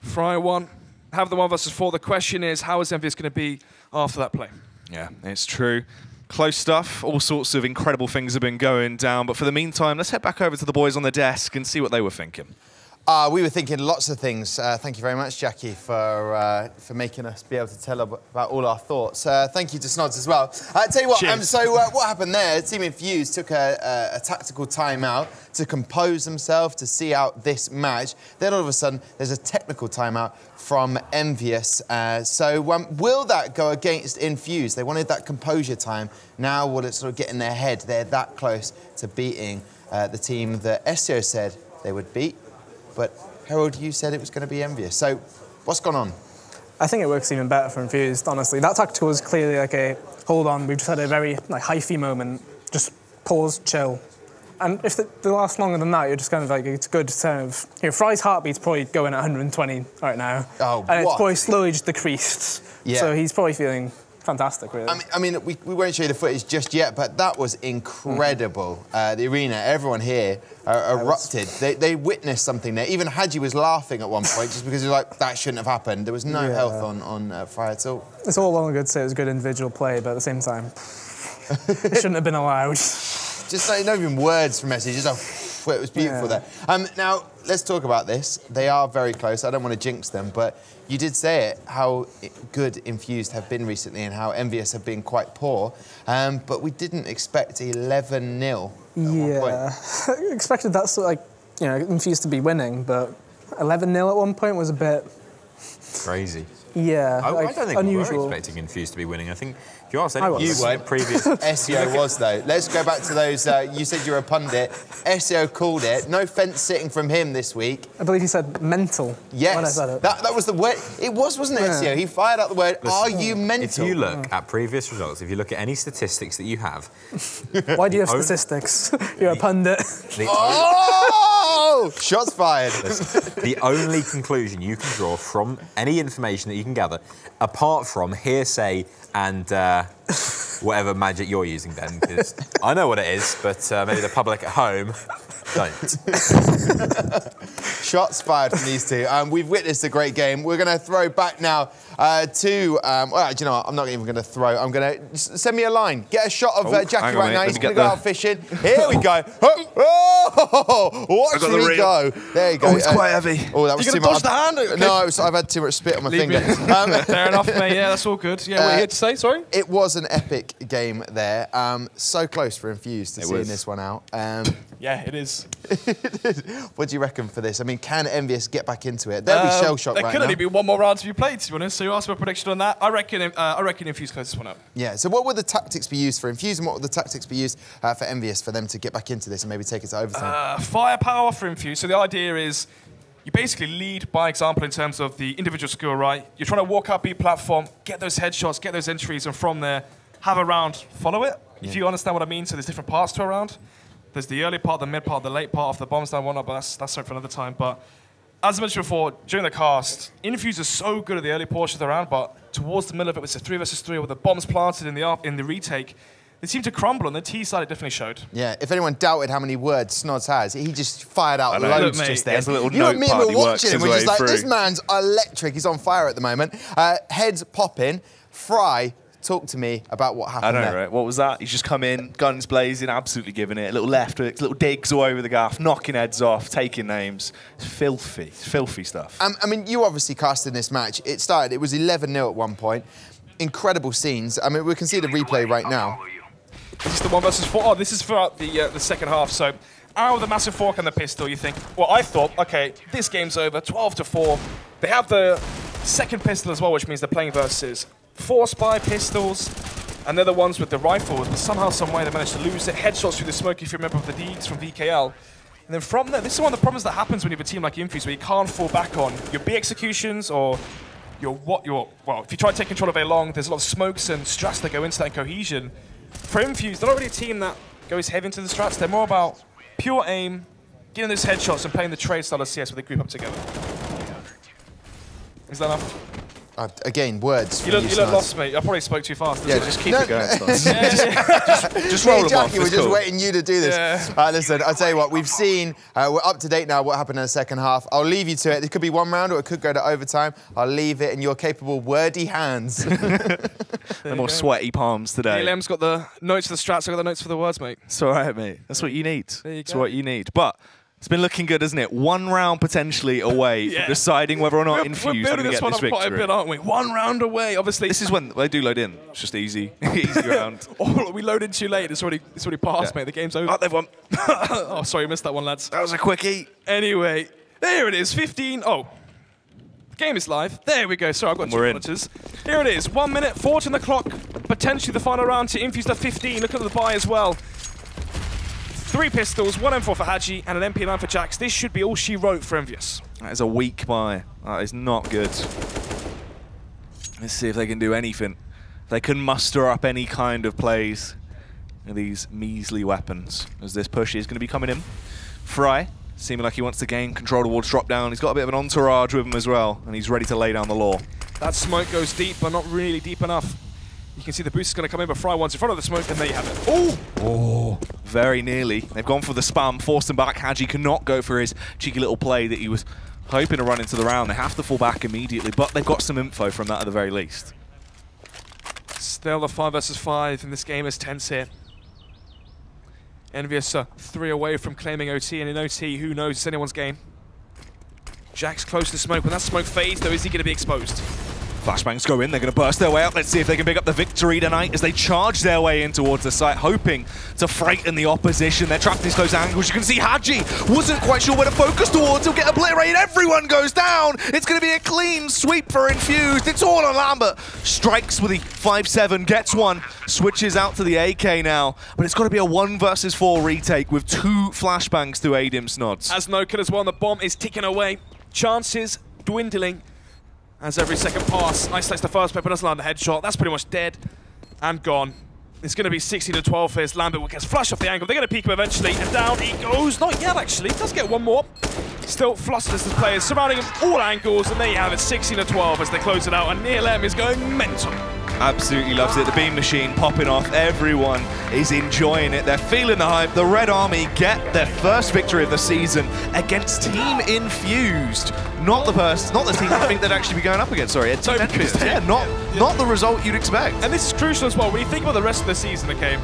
Fry 1. Have the 1 versus 4. The question is, how is Envyus going to be after that play? Yeah, it's true. Close stuff. All sorts of incredible things have been going down. But for the meantime, let's head back over to the boys on the desk and see what they were thinking. We were thinking lots of things. Thank you very much, Jackie, for making us be able to tell about all our thoughts. Thank you to Snods as well. Tell you what, what happened there, Team Infused took a tactical timeout to compose themselves, to see out this match. Then all of a sudden, there's a technical timeout from Envyus. Will that go against Infused? They wanted that composure time. Now will it sort of get in their head? They're that close to beating the team that Csgo said they would beat. But Harold, you said it was going to be Envyus. So what's gone on? I think it works even better for Infused, honestly. That tactical was clearly like a, hold on, we've just had a very hyphy moment. Just pause, chill. And if they last longer than that, you're just kind of like, it's good to kind of, Fry's heartbeat's probably going at 120 right now. Oh, and it's probably slowly just decreased. Yeah. So he's probably feeling fantastic, really. I mean, we won't show you the footage just yet, but that was incredible. The arena, everyone here erupted. They witnessed something there. Even Hadji was laughing at one point just because he was like, that shouldn't have happened. There was no health on Fry at all. It's all well and good to say it was a good individual play, but at the same time, it shouldn't have been allowed. Just like, not even words from Messi, just it was beautiful there. Now, let's talk about this. They are very close. I don't want to jinx them, but you did say it, how good Infused have been recently and how Envyus have been quite poor. But we didn't expect 11-0 at one point. I expected that sort of, Infused to be winning, but 11-0 at one point was a bit... crazy. Yeah, I don't think unusual. we were expecting Infused to be winning. I think if you asked anyone, you weren't. Previous Csgo was though. Let's go back to those. You said you're a pundit. Csgo called it. No fence sitting from him this week. I believe he said mental. Yes, when I said it. That was the word. It wasn't it, Csgo? He fired out the word. Are you mental? If you look at previous results, if you look at any statistics that you have, why do you have statistics? You're a pundit. Oh, shots fired. The only conclusion you can draw from any information that you can gather, apart from hearsay and whatever magic you're using, Ben, because I know what it is, but maybe the public at home don't. Shots fired from these two. We've witnessed a great game. We're going to throw back now to... well, do you know what? I'm not even going to throw. I'm going to... Send me a line. Get a shot of Jackie right now. He's going to go out fishing. Here we go. Oh, watch me go. There you go. Oh, it's quite heavy. Oh, that was too much. You going to dodge the hand? Okay. No, I've had too much spit on my finger. Fair enough, mate. Yeah, that's all good. Yeah, what are you here to say? Sorry? It was an epic game there. So close for Infused to seeing this one out. Yeah, it is. What do you reckon for this? I mean, can Envyus get back into it? They'll be shell-shocked right now. There could only be one more round to be played, to be honest. So you asked for a prediction on that. I reckon Infused closes this one up. Yeah, so what would the tactics be used for Infused and what would the tactics be used for Envyus for them to get back into this and maybe take it to overtime? Firepower for Infused. So the idea is you basically lead by example in terms of the individual skill, right? You're trying to walk up B platform, get those headshots, get those entries, and from there, have a round, follow it. Yeah. If you understand what I mean, so there's different parts to a round. There's the early part, the mid part, the late part, off the bombs down, whatnot, but that's something for another time. But as I mentioned before, during the cast, Infused is so good at the early portion of the round, but towards the middle of it, it's a 3 versus 3 with the bombs planted in the retake. They seem to crumble, and the T side it definitely showed. Yeah, if anyone doubted how many words Snods has, he just fired out loads just there. There's a little you know, me and we're watching him, we're just like, through. this man's electric, he's on fire at the moment. Heads popping. Fry, talk to me about what happened I know, there. right? What was that? He's just come in, guns blazing, absolutely giving it. A little left hooks, little digs all over the gaff, knocking heads off, taking names. It's filthy stuff. I mean, you obviously cast in this match. It was 11-0 at one point. Incredible scenes. I mean, we can see the replay right now. This is the 1 versus 4. Oh, this is throughout the second half. So, out with the massive fork and the pistol, you think, well, I thought, okay, this game's over, 12-4. They have the second pistol as well, which means they're playing versus 4 spy pistols, and they're the ones with the rifles, but somehow, some way, they managed to lose it. Headshots through the smoke, if you remember, of the Deegs from VKL. And then from there, this is one of the problems that happens when you have a team like Infused, where you can't fall back on your B executions or well, if you try to take control of A long, there's a lot of smokes and strats that go into that and cohesion. For Infused, they're not really a team that goes heavy into the strats. They're more about pure aim, getting those headshots and playing the trade style of CS where they group up together. Is that enough? Again, words. You look lost, mate. I probably spoke too fast. Yeah, just keep it going. Just roll them off. Jackie, we're just waiting you to do this. Yeah. Listen, I'll tell you what, we've seen, we're up to date now what happened in the second half. I'll leave you to it. It could be one round or it could go to overtime. I'll leave it in your capable, wordy hands. The more sweaty palms today. ELM's got the notes for the strats, I've got the notes for the words, mate. It's all right, mate. That's what you need. That's what you need. But it's been looking good, isn't it? 1 round potentially away from deciding whether or not Infused are going to get this victory. Quite a bit, aren't we? 1 round away, obviously. This is when they do load in. It's just easy, easy round. Oh, we loaded too late. It's already passed, mate. The game's over. Oh, they've won. Oh, sorry, missed that one, lads. That was a quickie. Anyway, there it is. 15. Oh, the game is live. There we go. Sorry, I've got 2 monitors. Here it is. 1 minute, 14 on the clock. Potentially the final round to Infused at 15. Look at the buy as well. 3 pistols, 1 M4 for Hadji, and an MP9 for Jax. This should be all she wrote for Envyus. That is a weak buy. That is not good. Let's see if they can do anything. They can muster up any kind of plays with these measly weapons, as this push is going to be coming in. Fry, seeming like he wants to gain control towards drop down. He's got a bit of an entourage with him as well, and he's ready to lay down the law. That smoke goes deep, but not really deep enough. You can see the boost is going to come in, but Fry wants in front of the smoke, and there you have it. Oh, very nearly. They've gone for the spam, forced him back. Hadji cannot go for his cheeky little play that he was hoping to run into the round. They have to fall back immediately, but they've got some info from that at the very least. Still the 5 versus 5, and this game is tense here. Envyus 3 away from claiming OT, and in OT, who knows, it's anyone's game. Jack's close to the smoke. When that smoke fades, though, is he going to be exposed? Flashbangs go in, they're going to burst their way up. Let's see if they can pick up the victory tonight as they charge their way in towards the site, hoping to frighten the opposition. They're trapped in these close angles. You can see Hadji wasn't quite sure where to focus towards. He'll get obliterated. Everyone goes down. It's going to be a clean sweep for Infused. It's all on Lambert. Strikes with the 5-7, gets one, switches out to the AK now. But it's got to be a 1 versus 4 retake with 2 flashbangs to aid him, Snods. As no kill as well, the bomb is ticking away. Chances dwindling. As every second pass, isolates the first player, but doesn't land the headshot. That's pretty much dead and gone. It's going to be 16-12 for his Lambert, gets flushed off the angle. They're going to peek him eventually, and down he goes. Not yet, actually. Does get one more. Still flustered as the players surrounding him all angles, and there you have it, 16-12 as they close it out, and Neil M is going mental. Absolutely loves it. The beam machine popping off. Everyone is enjoying it. They're feeling the hype. The Red Army get their first victory of the season against Team Infused. Not the team I think they'd actually be going up against. Sorry, Team Infused. Yeah, not the result you'd expect. And this is crucial as well. When you think about the rest of the season, okay,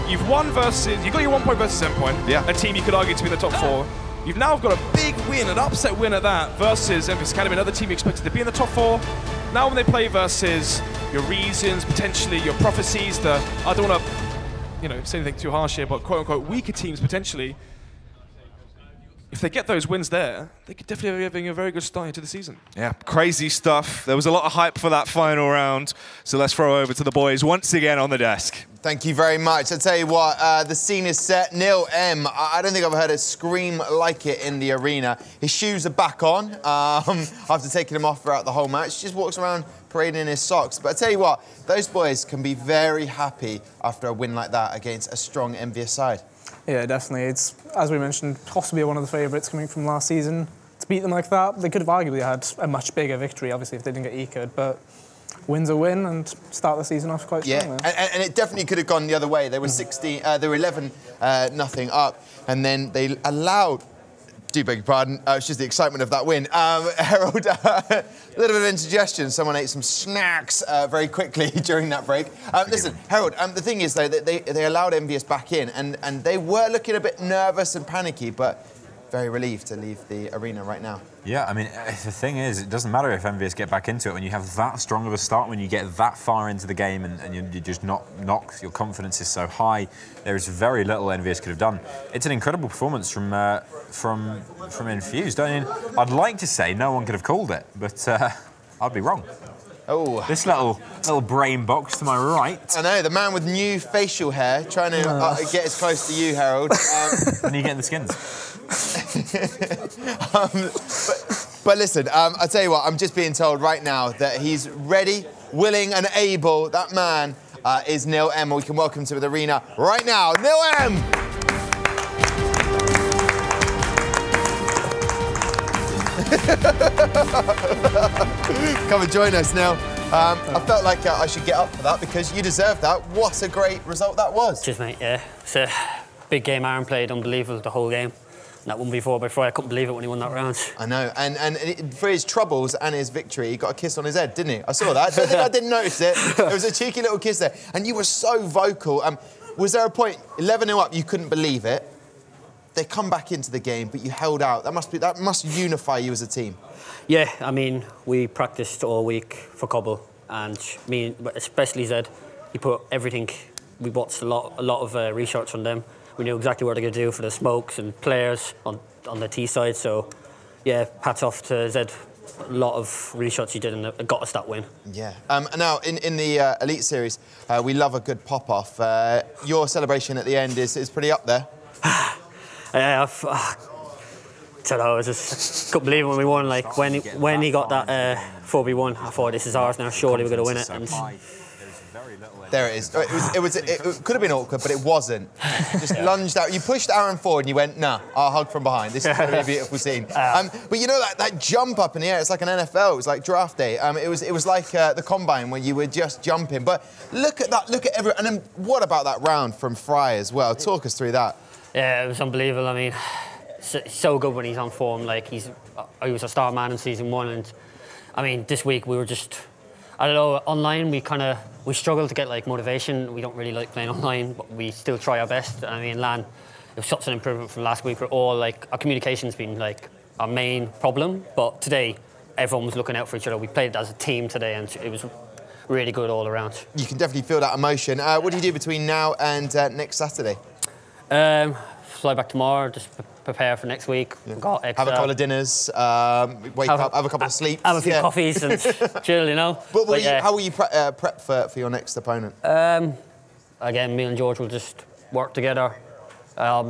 you've got your 1 point versus Endpoint. Yeah. A team you could argue to be in the top 4. You've now got a big win, an upset win at that, versus Envyus Academy, another team you expected to be in the top 4. Now when they play versus your Reasons, potentially your Prophecies, I don't want to say anything too harsh here, but quote-unquote weaker teams potentially, if they get those wins there, they could definitely be having a very good start into the season. Yeah, crazy stuff. There was a lot of hype for that final round, so let's throw over to the boys once again on the desk. Thank you very much. I tell you what, the scene is set. Neil M, I don't think I've heard a scream like it in the arena. His shoes are back on after taking them off throughout the whole match. Just walks around parading in his socks. But I tell you what, those boys can be very happy after a win like that against a strong Envyus side. Yeah, definitely. It's, as we mentioned, possibly one of the favourites coming from last season. To beat them like that, they could have arguably had a much bigger victory, obviously, if they didn't get eco'd, but win's a win and start the season off quite strongly. Yeah, and it definitely could have gone the other way. They were 11-0 up, and then they allowed, do beg your pardon, it's just the excitement of that win. Harold, a little bit of indigestion. Someone ate some snacks very quickly during that break. Listen, Harold, the thing is, though, that they allowed Envyus back in, and they were looking a bit nervous and panicky, but very relieved to leave the arena right now. Yeah, I mean, the thing is, it doesn't matter if Envyus get back into it when you have that strong of a start, when you get that far into the game and you just knock, your confidence is so high. There is very little Envyus could have done. It's an incredible performance from Infused. I mean, I'd like to say no one could have called it, but I'd be wrong. Oh, this little brain box to my right. I know, the man with new facial hair trying to get as close to you, Harold. When are you getting the skins? But listen, I tell you what, I'm just being told right now that he's ready, willing, and able. That man is Neil M. We can welcome to the arena right now, Neil M. Come and join us, Neil. I felt like I should get up for that because you deserve that. What a great result that was. Cheers, mate. Yeah, it's a big game. Aaron played unbelievable the whole game. That 1v4 I couldn't believe it when he won that round. I know, and for his troubles and his victory, he got a kiss on his head, didn't he? I saw that. I don't think I didn't notice it. It was a cheeky little kiss there. And you were so vocal. Was there a point, 11-0 up, you couldn't believe it? They come back into the game, but you held out. That must unify you as a team. Yeah, I mean, we practiced all week for Cobble, and me, especially Zed, he put everything. We watched a lot of research on them. We knew exactly what they're going to do for the smokes and players on the T side. So, yeah, hats off to Zed. A lot of research he did and it got us that win. Yeah. Now, in the Elite Series, we love a good pop-off. Your celebration at the end is pretty up there. Yeah, I don't know, I just couldn't believe it when we won. Like, when he got that 4v1, I thought, this is ours now, surely we're going to win it. And there it is. It could have been awkward, but it wasn't. Just lunged out. You pushed Aaron forward and you went, nah, I'll hug from behind. This is going to be a beautiful scene. But you know that jump up in the air, it's like an NFL. It was like draft day. It was like the combine when you were just jumping. But look at that, look at everyone. And then what about that round from Fry as well? Talk us through that. Yeah, it was unbelievable. I mean, so good when he's on form. Like, he was a star man in season 1. And I mean, this week we were just, I don't know, online we struggle to get like motivation. We don't really like playing online, but we still try our best. I mean, LAN, it was such an improvement from last week. We're all like, our communication's been like our main problem, but today everyone was looking out for each other. We played as a team today, and it was really good all around. You can definitely feel that emotion. What do you do between now and next Saturday? Fly back tomorrow, just prepare for next week. Yeah. Have a couple of dinners, wake up, have a couple of sleeps. Have a few coffees and chill, you know. But how will you prep for your next opponent? Again, me and George will just work together,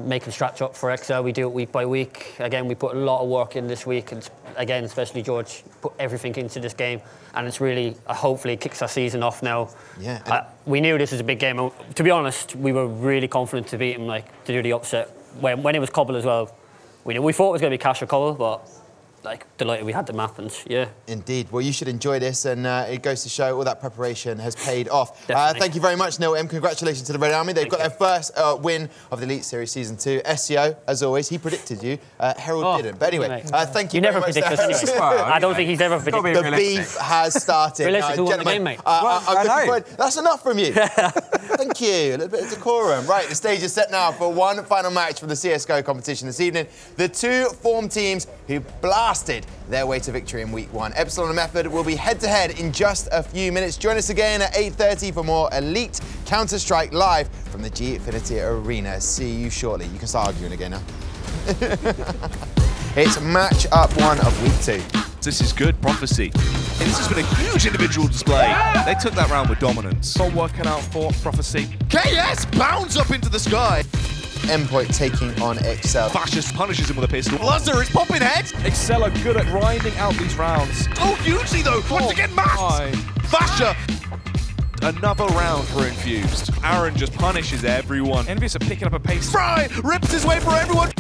making stretch up for Excel. We do it week by week. Again, we put a lot of work in this week, and again, especially George, put everything into this game, and it's really, hopefully, kicks our season off now. Yeah. We knew this was a big game. To be honest, we were really confident to beat him, like to do the upset. When it was Cobble as well, we thought it was going to be cash or cover, but like delighted we had the map, and yeah. Indeed. Well, you should enjoy this, and it goes to show all that preparation has paid off. Definitely. Thank you very much, Neil M. Congratulations to the Red Army. They've got their first win of the Elite Series Season 2. Csgo, as always, he predicted you. Harold didn't. But anyway, thank you. You never predict us anyway. I don't think he's ever predicted. The beef has started. Realistic, who won the game, mate? That's enough from you. Thank you. A little bit of decorum. Right, the stage is set now for one final match for the CSGO competition this evening. The two form teams who blasted their way to victory in Week 1. Epsilon and Method will be head-to-head in just a few minutes. Join us again at 8:30 for more Elite Counter-Strike live from the Gfinity Arena. See you shortly. You can start arguing again now. It's match up 1 of Week 2. This is good prophecy. This has been a huge individual display. They took that round with dominance. Not working out for Prophecy. KS bounds up into the sky. Endpoint taking on Excel. Fascist punishes him with a pistol. Bluzzer is popping heads. Excel are good at grinding out these rounds. Oh, hugely though. Once again, Matt. Fascia. Another round for Infused. Aaron just punishes everyone. Envyus are picking up a pace. Fry rips his way for everyone.